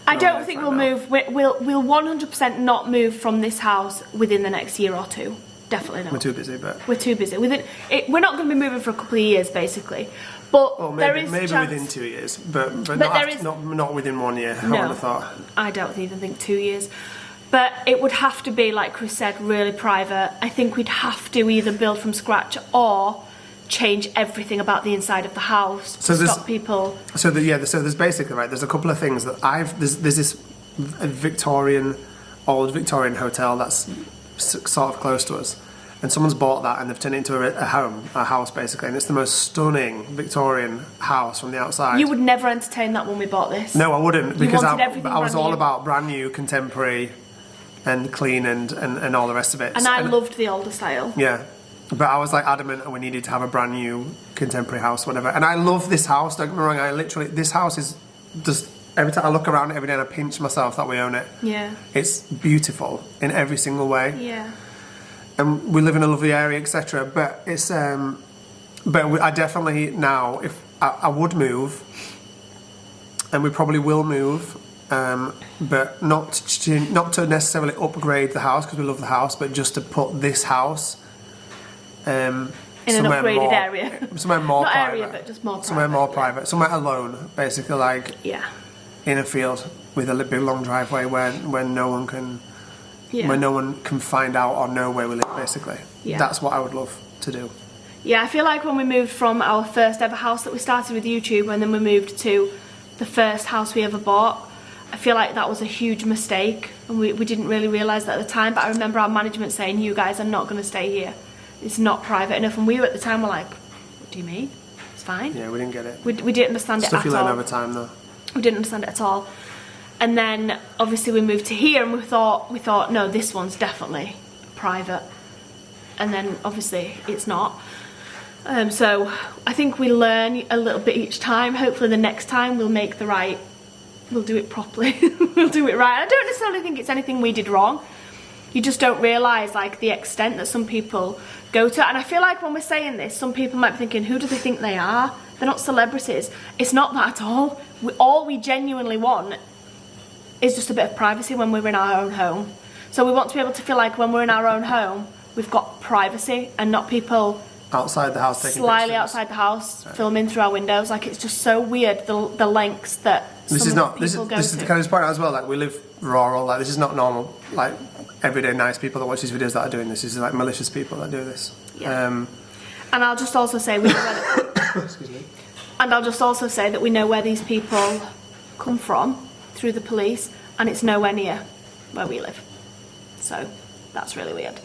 I don't think we'll move. We'll 100% not move from this house within the next year or two. Definitely not. We're too busy, but we're too busy. We're not going to be moving for a couple of years, basically. But maybe within 2 years, but not within 1 year. I would have thought. I don't even think 2 years. But it would have to be, like Chris said, really private. I think we'd have to either build from scratch or change everything about the inside of the house to stop people. So there's basically there's a couple of things that there's this old Victorian hotel that's sort of close to us, and someone's bought that and they've turned it into a house basically, and it's the most stunning Victorian house from the outside. You would never entertain that when we bought this. No, I wouldn't, because I was all about brand new, contemporary, and clean and all the rest of it. And I loved the older style. Yeah. But I was like adamant we needed to have a brand new contemporary house, whatever. And I love this house, don't get me wrong, this house is just, every time I look around it every day and I pinch myself that we own it. Yeah. It's beautiful in every single way. Yeah. And we live in a lovely area, etc. But it's, I definitely now, if I would move, and we probably will move, but not to necessarily upgrade the house because we love the house, but just to put this house in an upgraded area. Somewhere more not private. Area, but just more private. Somewhere more private. Somewhere alone, basically, like in a field with a big long driveway where no one can find out or know where we live, basically. Yeah. That's what I would love to do. Yeah, I feel like when we moved from our first ever house that we started with YouTube, and then we moved to the first house we ever bought, I feel like that was a huge mistake, and we didn't really realise that at the time, but I remember our management saying, you guys are not going to stay here. It's not private enough, and we were at the time were like, what do you mean? It's fine. Yeah, we didn't get it. We didn't understand it at all. Stuff you learn over time, though. We didn't understand it at all. And then obviously we moved to here, and we thought no, this one's definitely private. And then obviously it's not. So I think we learn a little bit each time. Hopefully the next time we'll do it properly. We'll do it right. I don't necessarily think it's anything we did wrong. You just don't realise like the extent that some people go to. And I feel like when we're saying this, some people might be thinking, who do they think they are? They're not celebrities. It's not that at all. All we genuinely want is just a bit of privacy when we're in our own home. So we want to be able to feel like when we're in our own home, we've got privacy and not people outside the house taking slyly pictures. Outside the house filming through our windows. Like, it's just so weird the lengths that this is the kind of point as well. Like, we live rural. Like, this is not normal. Like, everyday nice people that watch these videos that are doing this. This is like malicious people that do this. Yeah. And I'll just also say we know where excuse me. And I'll just also say that we know where these people come from through the police, and it's nowhere near where we live. So that's really weird.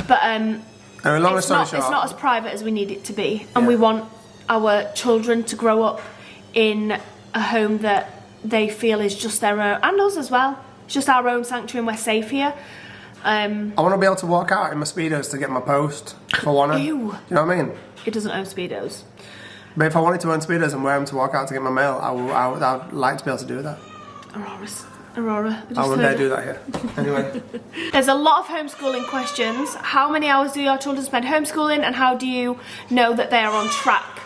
But it's not as private as we need it to be, and we want our children to grow up in a home that they feel is just their own, and us as well, just our own sanctuary, and we're safe here. I want to be able to walk out in my Speedos to get my post if I want to. Ew. Do you know what I mean? It doesn't own Speedos. But if I wanted to own Speedos and wear them to walk out to get my mail, I'd like to be able to do that. Aurora. I wouldn't dare do that here. Anyway. There's a lot of homeschooling questions. How many hours do your children spend homeschooling, and how do you know that they are on track?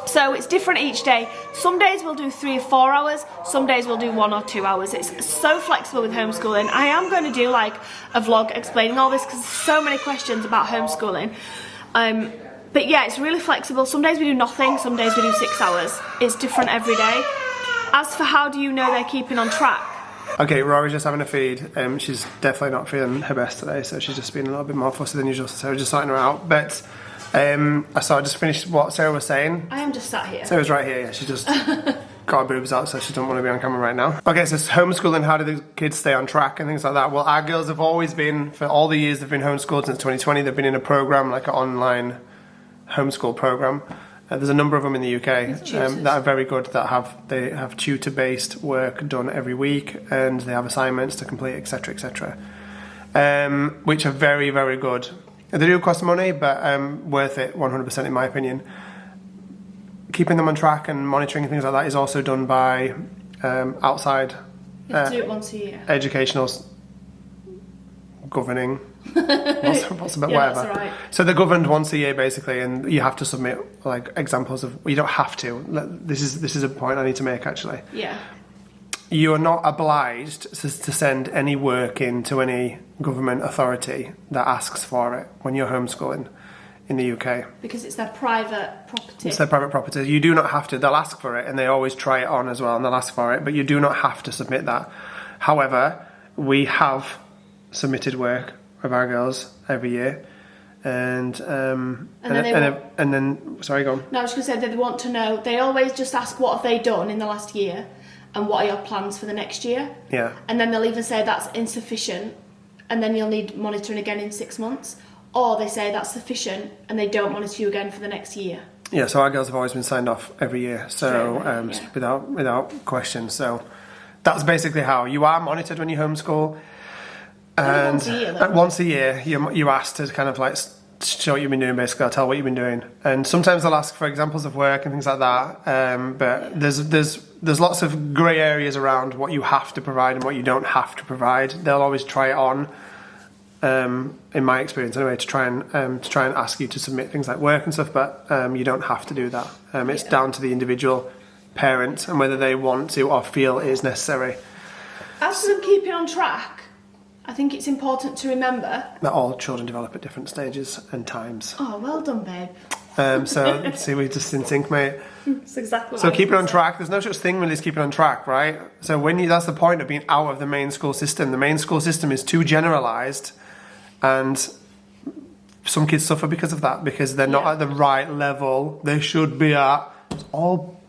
So it's different each day. Some days we'll do 3 or 4 hours, some days we'll do 1 or 2 hours. It's so flexible with homeschooling. I am going to do like a vlog explaining all this because there's so many questions about homeschooling. But yeah, it's really flexible. Some days we do nothing, some days we do 6 hours. It's different every day. As for how do you know they're keeping on track? Okay, Rory's just having a feed. She's definitely not feeling her best today, so she's just been a little bit more fussy than usual, so we're just sorting her out. But I just finished what Sarah was saying. I am just sat here. Sarah's right here, yeah. She just got her boobs out, so she doesn't want to be on camera right now. Okay, so homeschooling, how do the kids stay on track and things like that? Well, our girls have always been, for all the years they've been homeschooled since 2020, they've been in a program, like an online homeschool program. There's a number of them in the UK that are very good, they have tutor-based work done every week, and they have assignments to complete, etc., etc., which are very, very good. They do cost money, but worth it 100% in my opinion. Keeping them on track and monitoring things like that is also done by outside You have to do it once a year. educational governing. What's about Yeah, whatever. that's right. So they're governed once a year basically, and you have to submit like examples of. You don't have to. This is a point I need to make actually. Yeah. You are not obliged to send any work in to any government authority that asks for it when you're homeschooling in the UK. Because it's their private property. It's their private property. You do not have to. They'll ask for it, and they always try it on as well, and they'll ask for it, but you do not have to submit that. However, we have submitted work of our girls every year, and then sorry, go on. No, I was going to say they want to know. They always just ask what have they done in the last year, and what are your plans for the next year. Yeah. And then they'll even say that's insufficient, and then you'll need monitoring again in 6 months, or they say that's sufficient, and they don't monitor you again for the next year. Yeah. So our girls have always been signed off every year, so without question. So that's basically how you are monitored when you homeschool. And once a year, you're asked to kind of like show what you've been doing, basically, or tell what you've been doing. And sometimes they'll ask for examples of work and things like that. But there's lots of grey areas around what you have to provide and what you don't have to provide. They'll always try it on, in my experience anyway, to try and ask you to submit things like work and stuff. But you don't have to do that. It's down to the individual parent and whether they want to or feel it is necessary. As for them keeping on track, I think it's important to remember that all children develop at different stages and times. Oh, well done, babe. So, see, we're just in sync, mate. That's exactly so keep it on track. There's no such thing really as keeping on track, right? So that's the point of being out of the main school system. The main school system is too generalised, and some kids suffer because of that, because they're not at the right level they should be at. It's all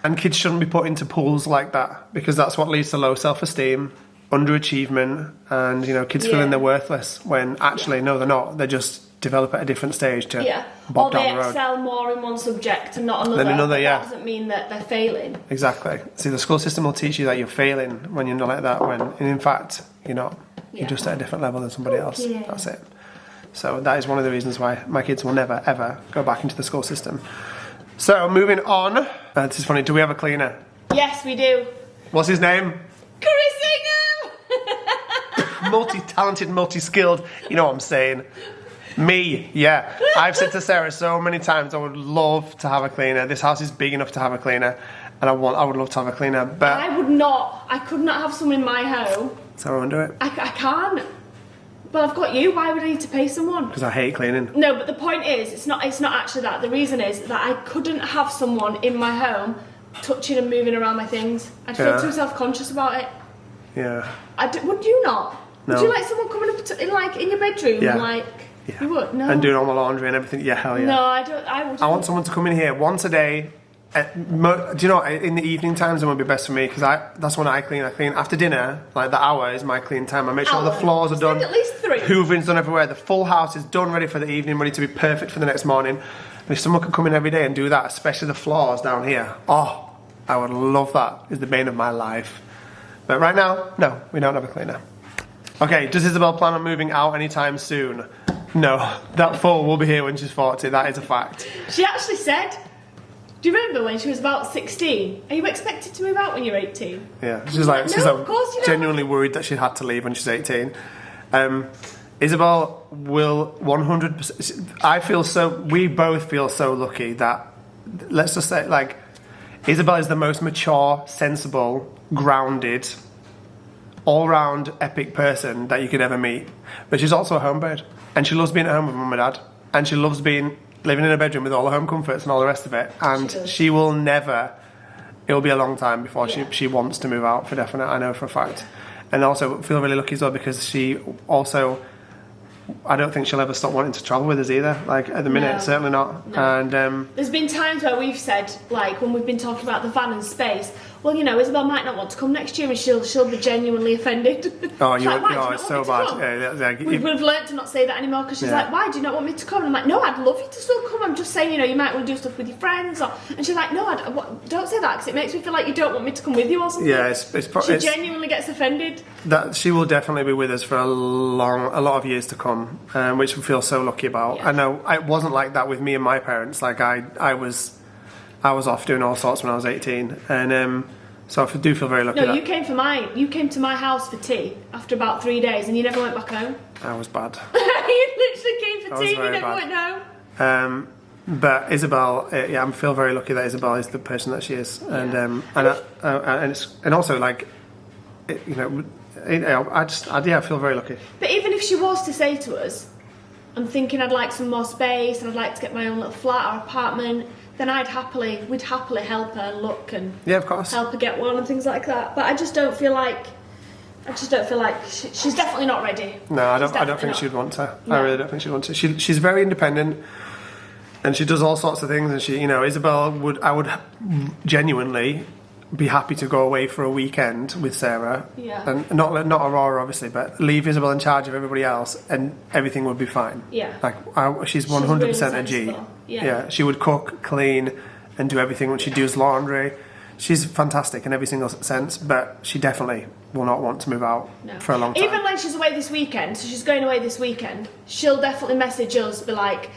and kids shouldn't be put into pools like that, because that's what leads to low self-esteem, underachievement, and kids feeling they're worthless when actually no, they're not. They just develop at a different stage to bob down the road. Or they excel more in one subject and not another. That doesn't mean that they're failing. Exactly. See, the school system will teach you that you're failing when you're not like that, when in fact you're not. You're just at a different level than somebody else. Yeah. That's it. So that is one of the reasons why my kids will never ever go back into the school system. So moving on. This is funny. Do we have a cleaner? Yes, we do. What's his name? Chris Ingham! Multi-talented, multi-skilled, you know what I'm saying. Me, yeah. I've said to Sarah so many times I would love to have a cleaner. This house is big enough to have a cleaner, and I would love to have a cleaner, but I could not have someone in my home. So I won't do it. I can't. But I've got you. Why would I need to pay someone? Because I hate cleaning. No, but the point is, it's not actually that. The reason is that I couldn't have someone in my home touching and moving around my things. I'd feel too self-conscious about it. Yeah. Would you not? No. Would you like someone coming up in your bedroom and you would? No. And doing all my laundry and everything? Yeah, hell yeah. No, I don't. I would. I want someone to come in here once a day. Do you know, in the evening times it would be best for me, because that's when I clean. I clean after dinner, like the hour is my clean time. I make sure all the floors are done. At least 3. Hoovering's done everywhere. The full house is done, ready for the evening, ready to be perfect for the next morning. And if someone could come in every day and do that, especially the floors down here, oh, I would love that. It's the bane of my life. But right now, no, we don't have a cleaner. Okay, does Isabel plan on moving out anytime soon? No, that photo will be here when she's 40, that is a fact. She actually said, do you remember when she was about 16? Are you expected to move out when you're 18? Yeah, she's like of course you don't. Genuinely worried that she had to leave when she's 18. Isabel will 100%, we both feel so lucky that, let's just say, like, Isabel is the most mature, sensible, grounded, all-round epic person that you could ever meet. But she's also a homebird, and she loves being at home with mum and dad, and she loves living in a bedroom with all the home comforts and all the rest of it. And she will never, it will be a long time before she wants to move out, for definite, I know for a fact. And also feel really lucky as well, because she also, I don't think she'll ever stop wanting to travel with us either. Like, at the minute, certainly not. No. And there's been times where we've said, like, when we've been talking about the van and space, well, you know, Isabel might not want to come next year, and she'll be genuinely offended. Oh, it's so bad. We've learned to not say that anymore, because she's like, why do you not want me to come? And I'm like, no, I'd love you to still come. I'm just saying, you know, you might want to do stuff with your friends. And she's like, no, don't say that, because it makes me feel like you don't want me to come with you or something. Yeah, she genuinely gets offended. That she will definitely be with us for a lot of years to come, which we feel so lucky about. I know it wasn't like that with me and my parents. Like, I was off doing all sorts when I was 18, and so I do feel very lucky. No, you came to my house for tea after about 3 days, and you never went back home. I was bad. You literally came for tea, and you never went home. But Isabel, I feel very lucky that Isabel is the person that she is, and also, like, you know, I feel very lucky. But even if she was to say to us, I'm thinking I'd like some more space, and I'd like to get my own little flat or apartment, then we'd happily help her and look and of course, help her get one and things like that. But I just don't feel like she's definitely not ready. No, I don't think she'd want to. No. I really don't think she'd want to. She's very independent, and she does all sorts of things. And she, you know, Isabel I would genuinely be happy to go away for a weekend with Sarah, and not Aurora obviously, but leave Isabel in charge of everybody else, and everything would be fine. Yeah, like she's 100% a G. Yeah, she would cook, clean, and do everything when she does laundry. She's fantastic in every single sense, but she definitely will not want to move out for a long time. Even when she's away this weekend, so she's going away this weekend, she'll definitely message us, be like,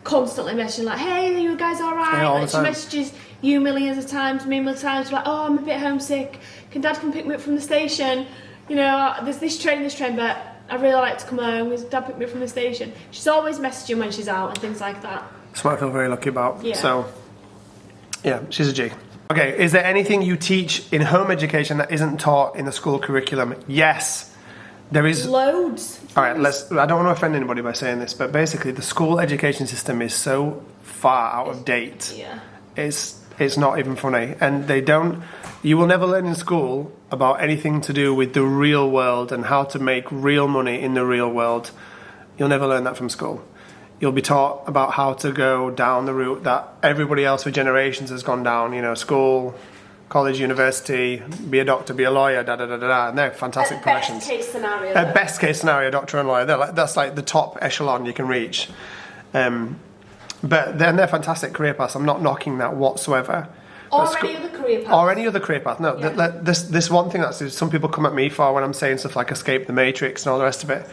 constantly messaging, like, hey, are you guys alright? Yeah, like, she messages you millions of times, me millions of times, like, oh, I'm a bit homesick, can Dad come pick me up from the station? You know, there's this train, but I really like to come home, will Dad pick me up from the station? She's always messaging when she's out and things like that. That's what I feel very lucky about. So, yeah, she's a G. Okay, is there anything you teach in home education that isn't taught in the school curriculum? Yes, there is. Loads. All right, I don't want to offend anybody by saying this, but basically the school education system is so far out of date. Yeah. It's not even funny. And you will never learn in school about anything to do with the real world and how to make real money in the real world. You'll never learn that from school. You'll be taught about how to go down the route that everybody else for generations has gone down, you know, school, college, university, be a doctor, be a lawyer, and they're fantastic professions. Best case scenario. At best case scenario, doctor and lawyer, that's like the top echelon you can reach. But then they're fantastic career paths. I'm not knocking that whatsoever. Or any other career path. Or any other career path. No, this one thing that some people come at me for when I'm saying stuff like escape the matrix and all the rest of it.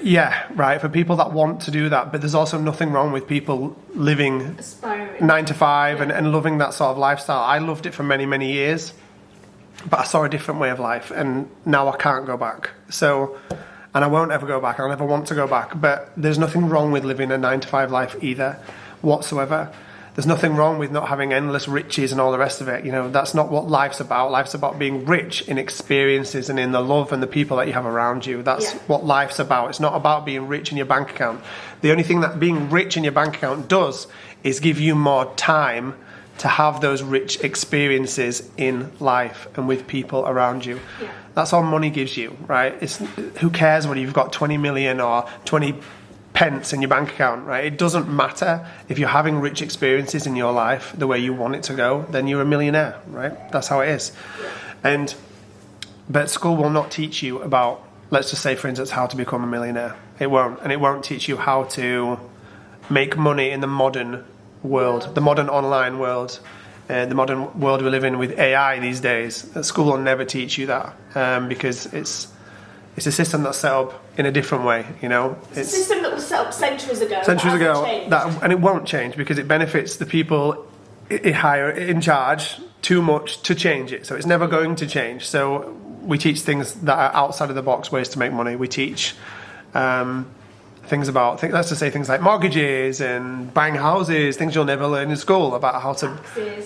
Yeah, right, for people that want to do that, but there's also nothing wrong with people living aspiring 9 to 5 and loving that sort of lifestyle. I loved it for many, many years, but I saw a different way of life, and now I can't go back. So, and I won't ever go back. I'll never want to go back, but there's nothing wrong with living a 9 to 5 life either, whatsoever. There's nothing wrong with not having endless riches and all the rest of it. You know, that's not what life's about. Life's about being rich in experiences and in the love and the people that you have around you. That's what life's about. It's not about being rich in your bank account. The only thing that being rich in your bank account does is give you more time to have those rich experiences in life and with people around you. Yeah. That's all money gives you, right? Who cares whether you've got 20 million or 20 pence in your bank account, right? It doesn't matter. If you're having rich experiences in your life the way you want it to go, then you're a millionaire, right? That's how it is. But school will not teach you about, let's just say, for instance, how to become a millionaire. It won't. And it won't teach you how to make money in the modern world, the modern online world, the modern world we live in with AI these days. School will never teach you that because it's a system that's set up in a different way, you know. It's a system that was set up centuries ago. And it won't change because it benefits the people higher in charge too much to change it. So it's never going to change. So we teach things that are outside of the box, ways to make money. We teach things about, let's just say things like mortgages and buying houses, things you'll never learn in school about how to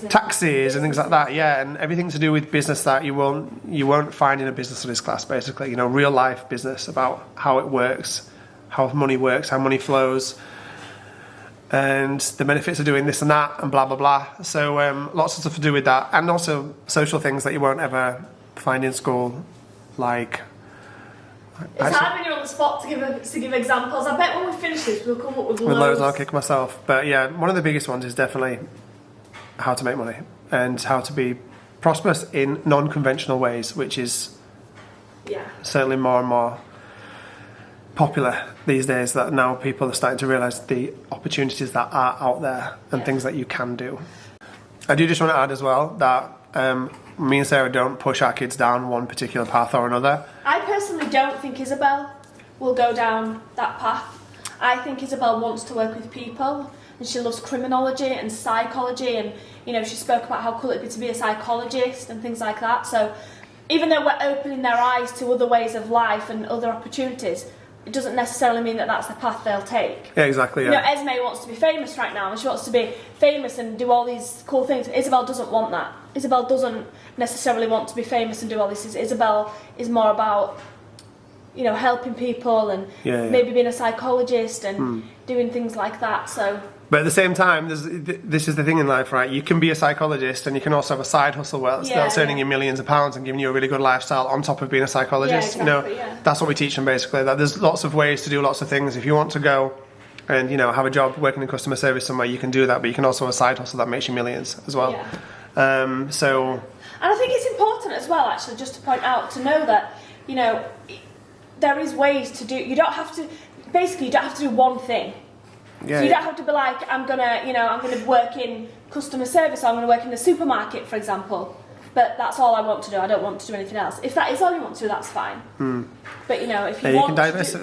taxes and things like that. Yeah, and everything to do with business that you won't find in a business studies class. Basically, you know, real life business about how it works, how money works, how money flows, and the benefits of doing this and that, and blah blah blah. So lots of stuff to do with that, and also social things that you won't ever find in school, like. It's hard when you're on the spot to give examples. I bet when we finish this, we'll come up with loads. I'll kick myself. But yeah, one of the biggest ones is definitely how to make money and how to be prosperous in non-conventional ways, which is certainly more and more popular these days. That now people are starting to realise the opportunities that are out there and things that you can do. I do just want to add as well that me and Sarah don't push our kids down one particular path or another. I personally don't think Isabel will go down that path. I think Isabel wants to work with people and she loves criminology and psychology, and you know, she spoke about how cool it'd be to be a psychologist and things like that. So even though we're opening their eyes to other ways of life and other opportunities, it doesn't necessarily mean that that's the path they'll take. Yeah, exactly. You know, Esmé wants to be famous right now and she wants to be famous and do all these cool things. Isabel doesn't want that. Isabel doesn't necessarily want to be famous and do all these things. Isabel is more about, you know, helping people and maybe being a psychologist and doing things like that. So. But at the same time, this is the thing in life, right? You can be a psychologist and you can also have a side hustle that's earning you millions of pounds and giving you a really good lifestyle on top of being a psychologist. That's what we teach them basically. That there's lots of ways to do lots of things. If you want to go and, you know, have a job working in customer service somewhere, you can do that, but you can also have a side hustle that makes you millions as well. And I think it's important as well, actually, just to point out, to know that, you know, there is ways to do. You don't have to do one thing. So you don't have to be like, I'm gonna work in customer service, or I'm gonna work in a supermarket, for example. But that's all I want to do. I don't want to do anything else. If that is all you want to do, that's fine. But you know, if you want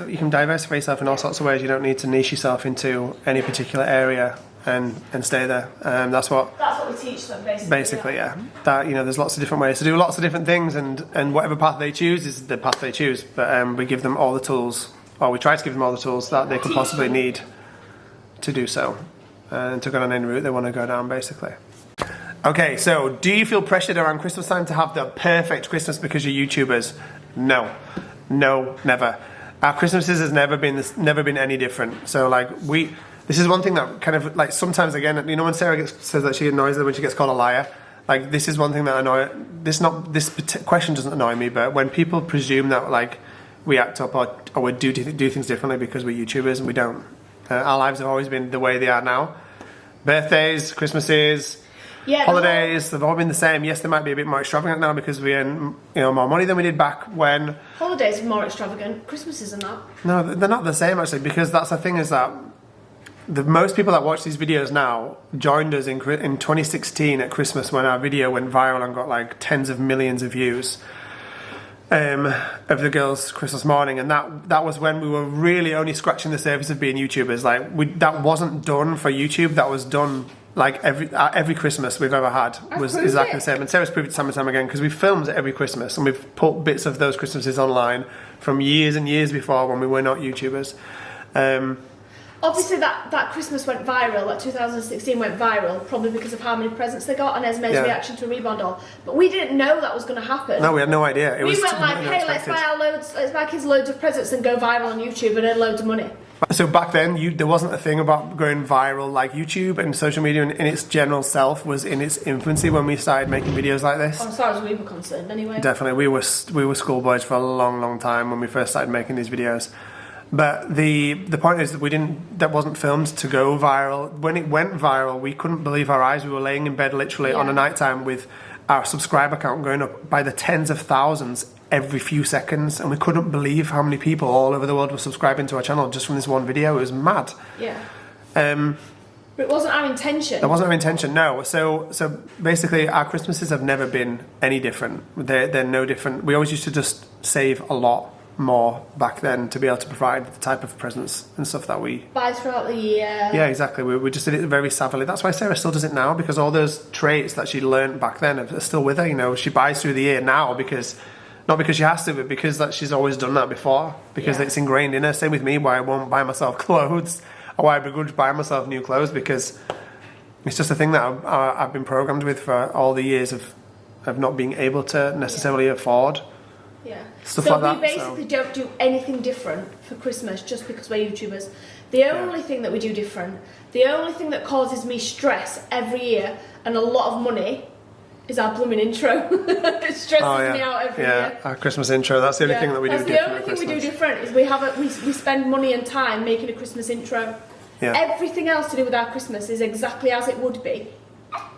you can diversify yourself in all sorts of ways. You don't need to niche yourself into any particular area and stay there. That's what we teach them, basically. Basically, that, you know, there's lots of different ways to do lots of different things, and whatever path they choose is the path they choose. But we give them all the tools, or we try to give them all the tools that they could possibly need to do so, and to go down any route they want to go down, basically. Okay, so do you feel pressured around Christmas time to have the perfect Christmas because you're YouTubers? No, never. Our Christmases has never been any different. So like this is one thing that kind of like sometimes, again, you know, when Sarah says that she annoys her when she gets called a liar, like this is one thing that this question doesn't annoy me, but when people presume that like we act up or we do things differently because we're YouTubers, and we don't. Our lives have always been the way they are now. Birthdays, Christmases, holidays, they've all been the same. Yes, they might be a bit more extravagant now because we earn, you know, more money than we did back when. Holidays are more extravagant. Christmases are not. No, they're not the same actually, because that's the thing, is that most people that watch these videos now joined us in 2016 at Christmas when our video went viral and got like tens of millions of views. Of the girls' Christmas morning, and that was when we were really only scratching the surface of being YouTubers. Like that wasn't done for YouTube. That was done like every Christmas we've ever had was exactly the same. And Sarah's proved it time and time again because we filmed every Christmas and we've put bits of those Christmases online from years and years before when we were not YouTubers. Obviously that Christmas went viral, that 2016 went viral, probably because of how many presents they got and Esmé's reaction to a Reborn doll. But we didn't know that was going to happen. No, we had no idea. We went like, hey, let's buy kids loads of presents and go viral on YouTube and earn loads of money. So back then, there wasn't a thing about going viral. Like YouTube and social media in its general self was in its infancy when we started making videos like this. As far as we were concerned, anyway. Definitely, we were schoolboys for a long, long time when we first started making these videos. But the point is that that wasn't filmed to go viral. When it went viral, we couldn't believe our eyes. We were laying in bed literally on a night time with our subscriber count going up by the tens of thousands every few seconds, and we couldn't believe how many people all over the world were subscribing to our channel just from this one video. It was mad. Yeah. But it wasn't our intention. That wasn't our intention, no. So basically, our Christmases have never been any different. They're no different. We always used to just save a lot more back then to be able to provide the type of presents and stuff that we buy throughout the year. Yeah, exactly. We just did it very savvily. That's why Sarah still does it now, because all those traits that she learned back then are still with her. You know, she buys through the year now because not because she has to, but because that she's always done that before. Because it's ingrained in her. Same with me, why I won't buy myself clothes, or why I begrudge buying myself new clothes, because it's just a thing that I've been programmed with for all the years of not being able to necessarily afford. Yeah. Stuff so like that. We basically don't do anything different for Christmas just because we're YouTubers. The only thing that we do different, the only thing that causes me stress every year and a lot of money is our blooming intro. It stresses me out every year. Our Christmas intro. That's the only thing that we do different. That's the only thing we do different is we spend money and time making a Christmas intro. Yeah. Everything else to do with our Christmas is exactly as it would be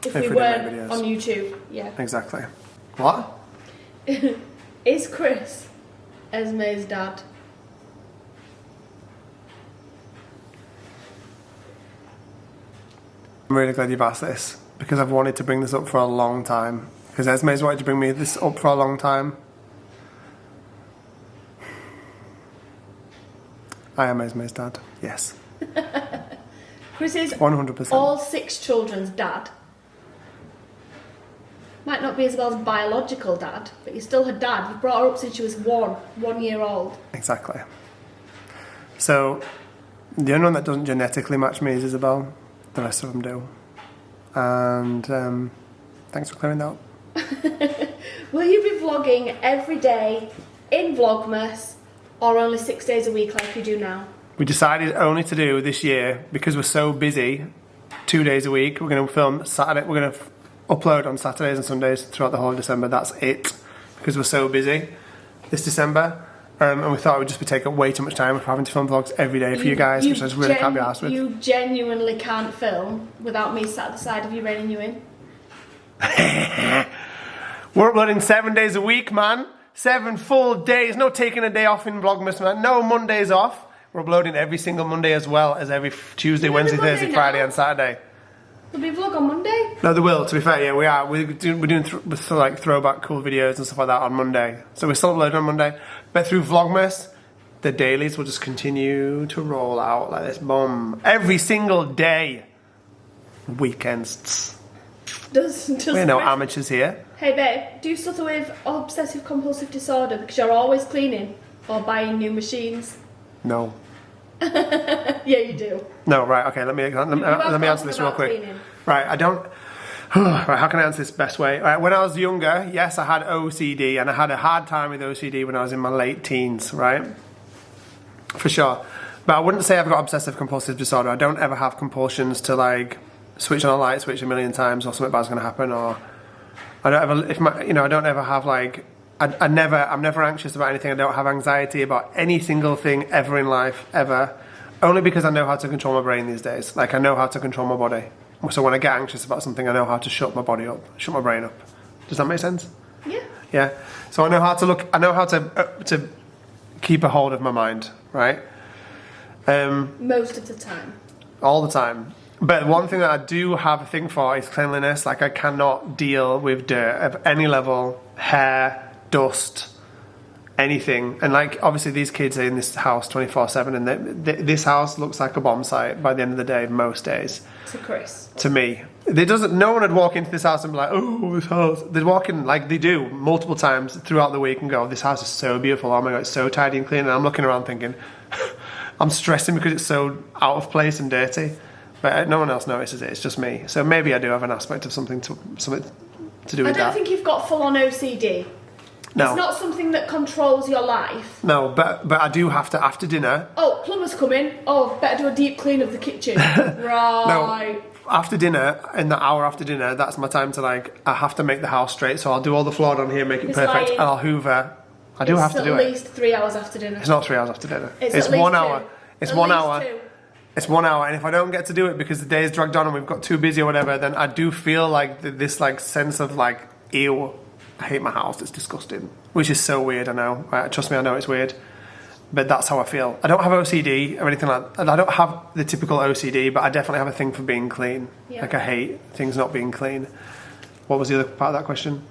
if we weren't on YouTube. Yeah. Exactly. What? Is Chris Esmés dad? I'm really glad you've asked this, because I've wanted to bring this up for a long time. Because Esmés wanted to bring me this up for a long time. I am Esmés dad, yes. Chris is 100%. all 6 children's dad. Might not be Isabel's biological dad, but you're still her dad. You brought her up since she was 1 year old. Exactly. So, the only one that doesn't genetically match me is Isabel. The rest of them do. And thanks for clearing that up. Will you be vlogging every day in Vlogmas, or only 6 days a week like you do now? We decided only to do this year, because we're so busy, 2 days a week. We're going to film Saturday. We're going to upload on Saturdays and Sundays throughout the whole of December. That's it, because we're so busy this December. And we thought it would just be taking way too much time for having to film vlogs every day for you guys, which I just really can't be arsed with. You genuinely can't film without me sat at the side of you reining you in. We're uploading 7 days a week, man. 7 full days. No taking a day off in Vlogmas, man. No Mondays off. We're uploading every single Monday, as well as every Tuesday, Wednesday, Thursday, Friday and Saturday. There'll be a vlog on Monday? No, there will, to be fair, yeah, we are. We're doing like throwback cool videos and stuff like that on Monday. So we're still uploading on Monday. But through Vlogmas, the dailies will just continue to roll out like this. Boom. Every single day. Weekends. We're no amateurs here. Hey babe, do you suffer with obsessive compulsive disorder because you're always cleaning or buying new machines? No. Yeah, you do. No, right, okay, let me answer this real quick. Cleaning. Right, I don't... Right, how can I answer this best way? Right, when I was younger, yes, I had OCD, and I had a hard time with OCD when I was in my late teens, right? For sure. But I wouldn't say I've got obsessive compulsive disorder. I don't ever have compulsions to, like, switch on a light switch a million times or something bad's going to happen, or... I don't ever, I don't ever have, like... I'm never anxious about anything. I don't have anxiety about any single thing ever in life, ever. Only because I know how to control my brain these days. Like, I know how to control my body. So when I get anxious about something, I know how to shut my body up, shut my brain up. Does that make sense? Yeah. Yeah. So I know how to look. I know how to keep a hold of my mind, right? Most of the time. All the time. But one thing that I do have a thing for is cleanliness. Like, I cannot deal with dirt of any level, hair, dust, anything. And like, obviously these kids are in this house 24/7, and this house looks like a bomb site by the end of the day, most days. To Chris. To me. No one would walk into this house and be like, oh, this house. They'd walk in, like they do, multiple times throughout the week and go, this house is so beautiful, oh my god, it's so tidy and clean. And I'm looking around thinking, I'm stressing because it's so out of place and dirty. But no one else notices it, it's just me. So maybe I do have an aspect of something to do with that. I don't think you've got full-on OCD. No. It's not something that controls your life. No, but I do have to, after dinner... Oh, plumber's coming. Oh, better do a deep clean of the kitchen. Right. No, after dinner, in the hour after dinner, that's my time to, like, I have to make the house straight, so I'll do all the floor down here, make it perfect, and I'll hoover. I do have to do it. It's at least 3 hours after dinner. It's not 3 hours after dinner. It's 1 hour. It's 1 hour. 2. It's 1 hour, and if I don't get to do it because the day is dragged on and we've got too busy or whatever, then I do feel like this, like, sense of, like, ew, I hate my house, it's disgusting. Which is so weird, I know. Trust me, I know it's weird. But that's how I feel. I don't have OCD or anything like that. I don't have the typical OCD, but I definitely have a thing for being clean. Yeah. Like I hate things not being clean. What was the other part of that question?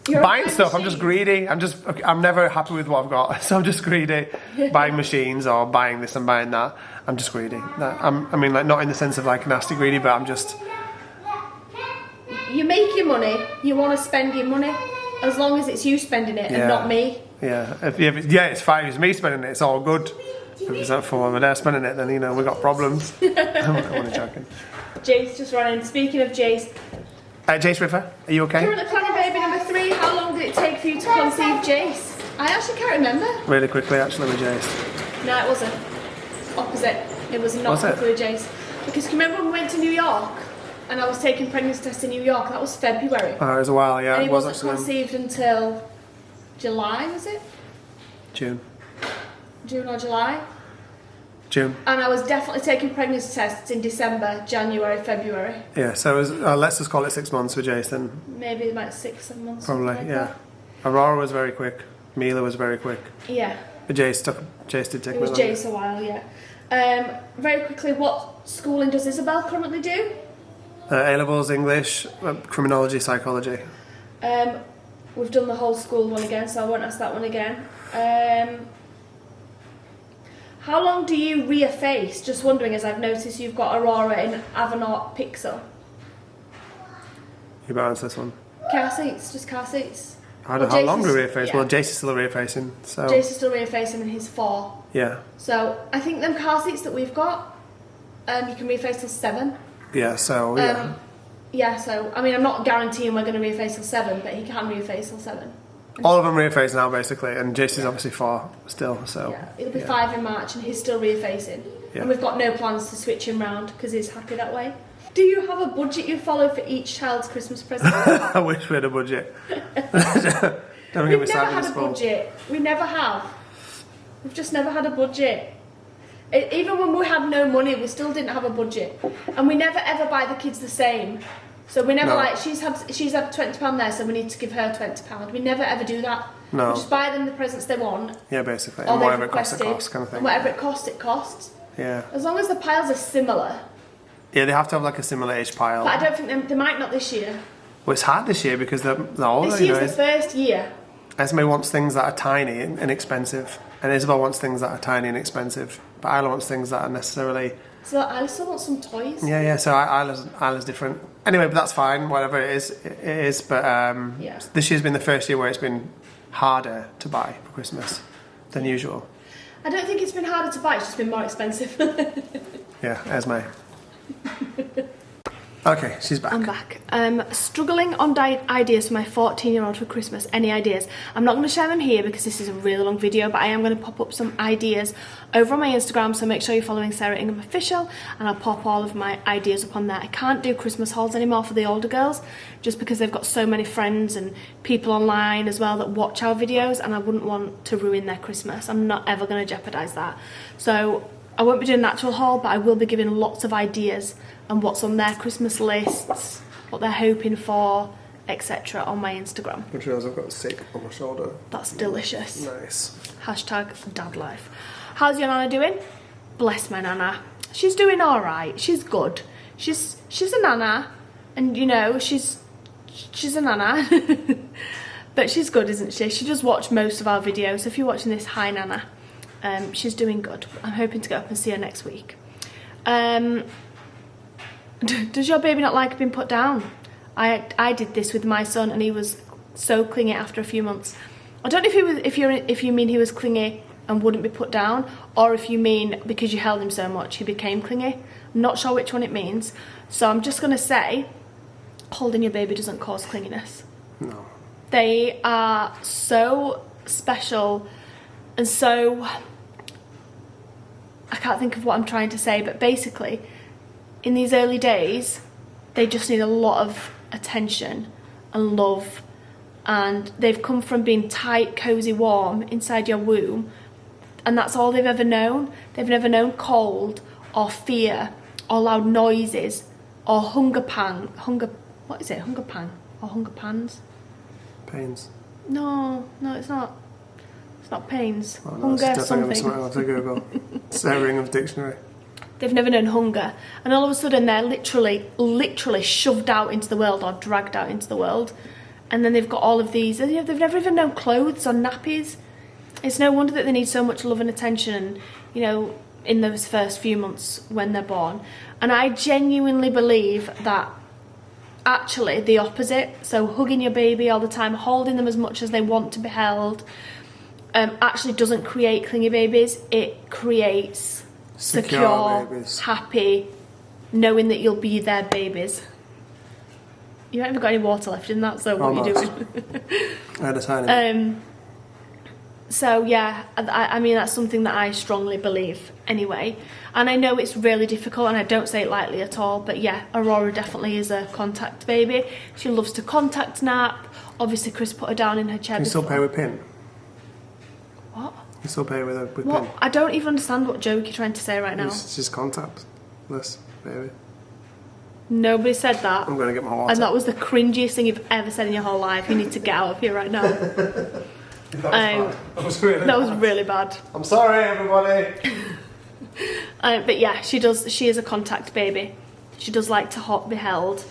You're buying stuff. I'm just greedy. I'm never happy with what I've got, so I'm just greedy. Buying machines or buying this and buying that. I'm just greedy. I mean, like not in the sense of like nasty greedy, but I'm just. You make your money. You want to spend your money, as long as it's you spending it and not me. Yeah, it's fine. It's me spending it. It's all good. If it's not for when they're spending it, then you know we got problems. I'm only joking. Jace just ran in. Speaking of Jace. Jace River, are you okay? Currently planning baby number 3. How long did it take for you to conceive Jace? I actually can't remember. Really quickly, actually, with Jace. No, it wasn't. Opposite. It was not quickly with Jace. Because you remember when we went to New York and I was taking pregnancy tests in New York? That was February. Oh, it was a while, yeah. And he wasn't conceived until July, was it? June or July? June. And I was definitely taking pregnancy tests in December, January, February. Yeah, so it was, let's just call it 6 months for Jason. Maybe about 6-7 months. Probably, like yeah. That. Aurora was very quick. Mila was very quick. Yeah. But Jace did take it was Jace a while, yeah. Very quickly, what schooling does Isabel currently do? A-levels, English, criminology, psychology. We've done the whole school one again, so I won't ask that one again. How long do you rear face? Just wondering, as I've noticed you've got Aurora in Avenant Pixel. You better answer this one. Car seats, just car seats. How long do we rear face? Yeah. Well, Jace is still rear facing. So. Jace is still rear facing and he's 4. Yeah. So I think them car seats that we've got, you can rear face till 7. Yeah, so yeah. Yeah, so I mean I'm not guaranteeing we're going to rear face till 7, but he can rear face till 7. All of them rear face now basically, and Jace is obviously 4 still, so. Yeah, it'll be 5 in March and he's still rear facing. Yeah. And we've got no plans to switch him round because he's happy that way. Do you have a budget you follow for each child's Christmas present? I wish we had a budget. Don't We've never had a budget. We never have. We've just never had a budget. Even when we had no money, we still didn't have a budget. And we never ever buy the kids the same. So we never like, she's had £20 there, so we need to give her £20. We never ever do that. No. We just buy them the presents they want. Yeah, basically. And whatever it costs, kind of thing. And whatever it costs. Yeah. As long as the piles are similar. Yeah, they have to have like a similar age pile. But I don't think they might not this year. Well, it's hard this year because they're older. This year's the first year. Esme wants things that are tiny and expensive, and Isabel wants things that are tiny and expensive. But Isla wants things that are necessarily. So I still want some toys. Yeah. So Isla's different. Anyway, but that's fine. Whatever it is. But this year's been the first year where it's been harder to buy for Christmas than usual. I don't think it's been harder to buy. It's just been more expensive. Yeah, Esme. Okay, she's back. I'm back. Struggling on ideas for my 14-year-old for Christmas. Any ideas? I'm not going to share them here because this is a really long video, but I am going to pop up some ideas over on my Instagram, so make sure you're following Sarah Ingham Official, and I'll pop all of my ideas up on there. I can't do Christmas hauls anymore for the older girls, just because they've got so many friends and people online as well that watch our videos, and I wouldn't want to ruin their Christmas. I'm not ever going to jeopardise that. So I won't be doing an actual haul, but I will be giving lots of ideas and what's on their Christmas lists, what they're hoping for, etc. on my Instagram. Which realize I've got a steak on my shoulder. That's delicious. Nice. Hashtag dad life. How's your Nana doing? Bless my Nana. She's doing alright. She's good. She's a Nana, and you know, she's a Nana. But she's good, isn't she? She does watch most of our videos, so if you're watching this, hi Nana. She's doing good. I'm hoping to go up and see her next week. Does your baby not like being put down? I did this with my son, and he was so clingy after a few months. I don't know if you mean he was clingy and wouldn't be put down, or if you mean because you held him so much he became clingy. I'm not sure which one it means. So I'm just gonna say, holding your baby doesn't cause clinginess. No. They are so special and so, I can't think of what I'm trying to say, but basically in these early days they just need a lot of attention and love, and they've come from being tight, cozy, warm inside your womb, and that's all they've ever known. They've never known cold or fear or loud noises or hunger pang or hunger pans. Pains. No, it's not. It's not pains. Oh, no, Hunger, something. something. I'll have to Google. Staring of dictionary. They've never known hunger. And all of a sudden they're literally shoved out into the world or dragged out into the world. And then they've got all of these, you know, they've never even known clothes or nappies. It's no wonder that they need so much love and attention, you know, in those first few months when they're born. And I genuinely believe that actually the opposite, so hugging your baby all the time, holding them as much as they want to be held, actually doesn't create clingy babies. It creates secure babies. Happy, knowing that you'll be their babies. You haven't even got any water left in that, so what are you doing? I had a tiny So yeah, I mean that's something that I strongly believe anyway. And I know it's really difficult and I don't say it lightly at all, but yeah, Aurora definitely is a contact baby. She loves to contact nap. Obviously Chris put her down in her chair. You still pay with pin? What? You still pay with What? pin? I don't even understand what joke you're trying to say right now. She's contactless, baby. Nobody said that. I'm going to get my water. And that was the cringiest thing you've ever said in your whole life. You need to get out of here right now. That was really bad. I'm sorry, everybody. But yeah, she is a contact baby. She does like to be held,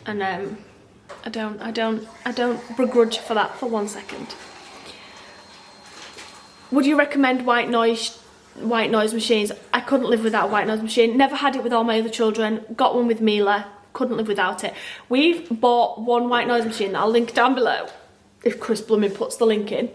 and I don't begrudge for that for 1 second. Would you recommend white noise machines? I couldn't live without a white noise machine. Never had it with all my other children. Got one with Mila. Couldn't live without it. We've bought one white noise machine that I'll link down below if Chris Blooming puts the link in.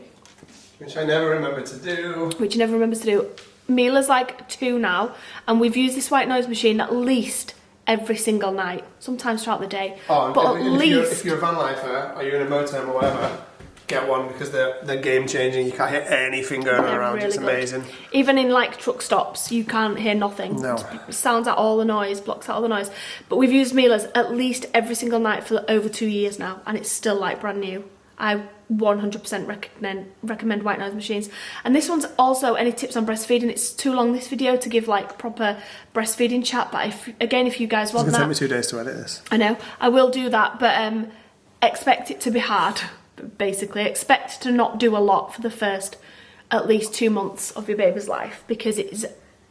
Which I never remember to do. Which you never remember to do. Mila's like 2 now, and we've used this white noise machine at least every single night, sometimes throughout the day. Oh, but if you're a van lifer, or you're in a motorhome or whatever, get one because they're game changing. You can't hear anything going on around. Really it's amazing. Good. Even in like truck stops, you can't hear nothing. No. It sounds out all the noise, blocks out all the noise. But we've used Mila's at least every single night for over 2 years now, and it's still like brand new. I 100% recommend white noise machines. And this one's also any tips on breastfeeding. It's too long this video to give like proper breastfeeding chat, but if you guys want that, it's gonna take me 2 days to edit this. I know, I will do that, but expect it to be hard. Basically, expect to not do a lot for the first at least 2 months of your baby's life because it is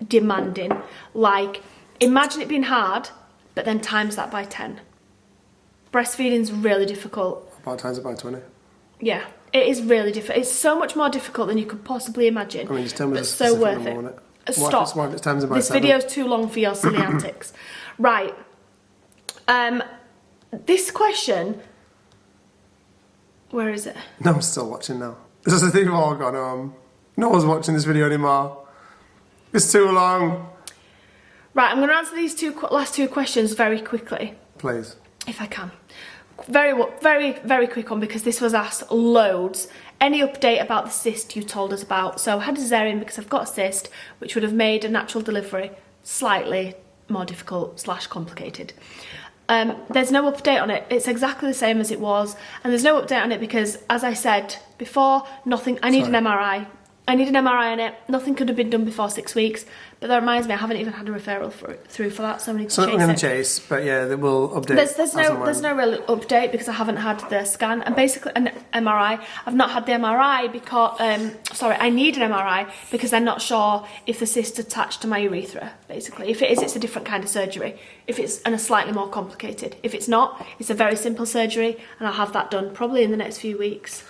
demanding. Like, imagine it being hard, but then times that by 10. Breastfeeding's really difficult. About times it by 20. Yeah, it is really difficult. It's so much more difficult than you could possibly imagine. I mean, just tell me but the so worth number, it. Stop. It's times it by this 7. video's too long for your silly antics. Right. This question. Where is it? No, I'm still watching now. This is the thing, we've all gone home. No one's watching this video anymore. It's too long. Right, I'm going to answer these last two questions very quickly. Please. If I can. Very quick one because this was asked loads. Any update about the cyst you told us about? So I had a cesarean because I've got a cyst, which would have made a natural delivery slightly more difficult / complicated. There's no update on it. It's exactly the same as it was, and there's no update on it because, as I said before, I need an MRI. I need an MRI on it. Nothing could have been done before 6 weeks, but that reminds me, I haven't even had a referral through for that, so I need to chase it. So we're going to chase, but yeah, they will update. There's no real update because I haven't had the scan and basically an MRI. I've not had the MRI because I need an MRI because I'm not sure if the cyst's attached to my urethra. Basically, if it is, it's a different kind of surgery. If it's a slightly more complicated. If it's not, it's a very simple surgery, and I'll have that done probably in the next few weeks.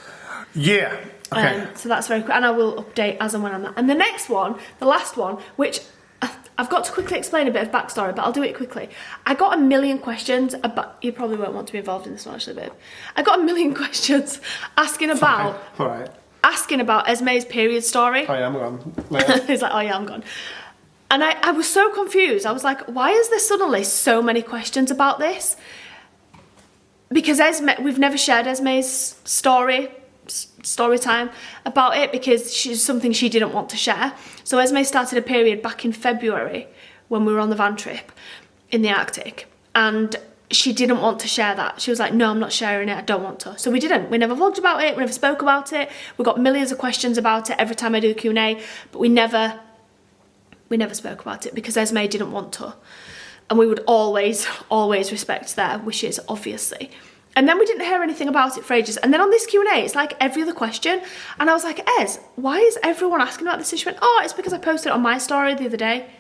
Yeah. Okay. So that's very quick, and I will update as and when I'm that. And the next one, the last one, which I've got to quickly explain a bit of backstory, but I'll do it quickly. I got a million questions about. You probably won't want to be involved in this one, actually, babe. I got a million questions asking about. All right. Asking about Esmés' period story. Oh yeah, I'm gone. He's like, oh yeah, I'm gone. And I was so confused. I was like, why is there suddenly so many questions about this? Because we've never shared Esmés' story time about it because she's something she didn't want to share. So Esmé started a period back in February when we were on the van trip in the Arctic, and she didn't want to share that. She was like, no, I'm not sharing it, I don't want to. So we didn't. We never vlogged about it, we never spoke about it. We got millions of questions about it every time I do a Q&A, but we never spoke about it because Esmé didn't want to. And we would always respect their wishes, obviously. And then we didn't hear anything about it for ages. And then on this Q&A, it's like every other question. And I was like, Ez, why is everyone asking about this? And she went, oh, it's because I posted it on my story the other day.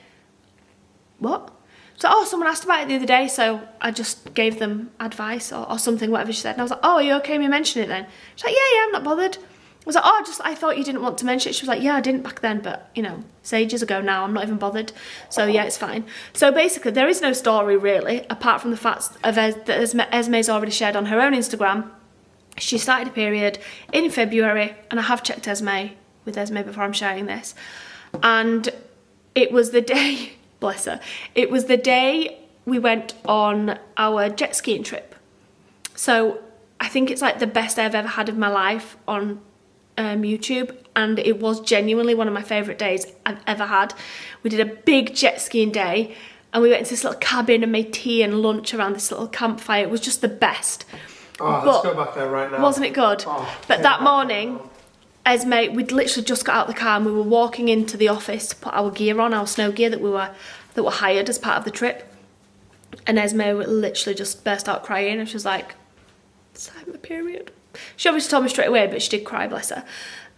What? So, oh, someone asked about it the other day, so I just gave them advice or something, whatever she said. And I was like, oh, are you okay me mentioning it then? She's like, yeah, I'm not bothered. I was like, oh, I thought you didn't want to mention it. She was like, yeah, I didn't back then, but, you know, it's ages ago now. I'm not even bothered. So, yeah, it's fine. So, basically, there is no story, really, apart from the fact that Esmés already shared on her own Instagram. She started a period in February, and I have checked with Esmé before I'm sharing this. And it was the day... Bless her. It was the day we went on our jet skiing trip. So I think it's like the best day I've ever had of my life on YouTube, and it was genuinely one of my favourite days I've ever had. We did a big jet skiing day, and we went into this little cabin and made tea and lunch around this little campfire. It was just the best. Oh, let's go back there right now. Wasn't it good? Oh, but that morning... Esmé, we'd literally just got out of the car and we were walking into the office to put our gear on, our snow gear that were hired as part of the trip. And Esmé literally just burst out crying, and she was like, "It's my period." She obviously told me straight away, but she did cry, bless her.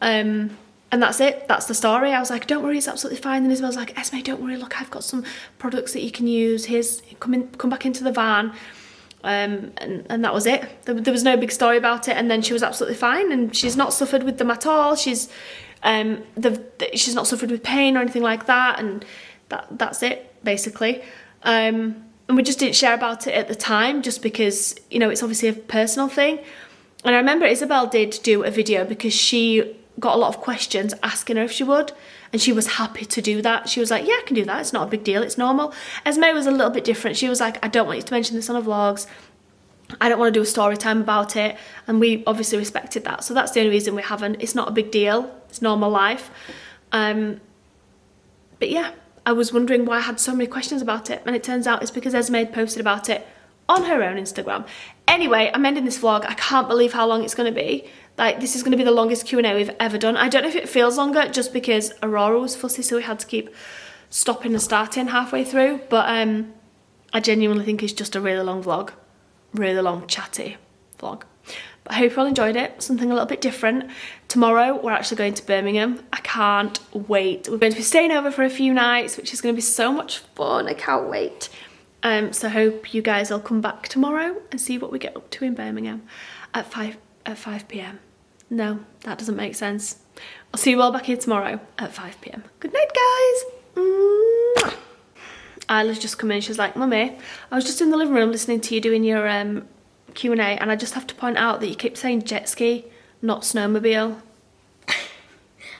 And that's it. That's the story. I was like, "Don't worry, it's absolutely fine." And Isabel was like, "Esmé, don't worry. Look, I've got some products that you can use. Here's come back into the van." And that was it. There was no big story about it, and then she was absolutely fine, and she's not suffered with them at all. She's not suffered with pain or anything like that, and that's it basically. And we just didn't share about it at the time, just because, you know, it's obviously a personal thing. And I remember Isabel did do a video because she got a lot of questions asking her if she would, and she was happy to do that. She was like, yeah, I can do that, it's not a big deal, it's normal. Esmé was a little bit different. She was like, I don't want you to mention this on the vlogs, I don't want to do a story time about it, and we obviously respected that. So that's the only reason we haven't. It's not a big deal, it's normal life. But yeah, I was wondering why I had so many questions about it, and it turns out it's because Esmé had posted about it on her own Instagram. Anyway, I'm ending this vlog. I can't believe how long it's going to be. Like, this is going to be the longest Q&A we've ever done. I don't know if it feels longer just because Aurora was fussy, so we had to keep stopping and starting halfway through. But I genuinely think it's just a really long vlog. Really long, chatty vlog. But I hope you all enjoyed it. Something a little bit different. Tomorrow, we're actually going to Birmingham. I can't wait. We're going to be staying over for a few nights, which is going to be so much fun. I can't wait. So I hope you guys will come back tomorrow and see what we get up to in Birmingham at 5 p.m. No, that doesn't make sense. I'll see you all back here tomorrow at 5 p.m. Good night, guys. Mwah. Isla's just come in. She's like, Mummy, I was just in the living room listening to you doing your Q&A, and I just have to point out that you keep saying jet ski, not snowmobile. I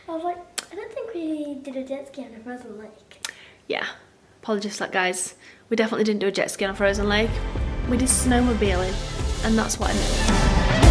was like, I don't think we did a jet ski on a frozen lake. Yeah, apologies for that, guys. We definitely didn't do a jet ski on a frozen lake. We did snowmobiling, and that's what I meant.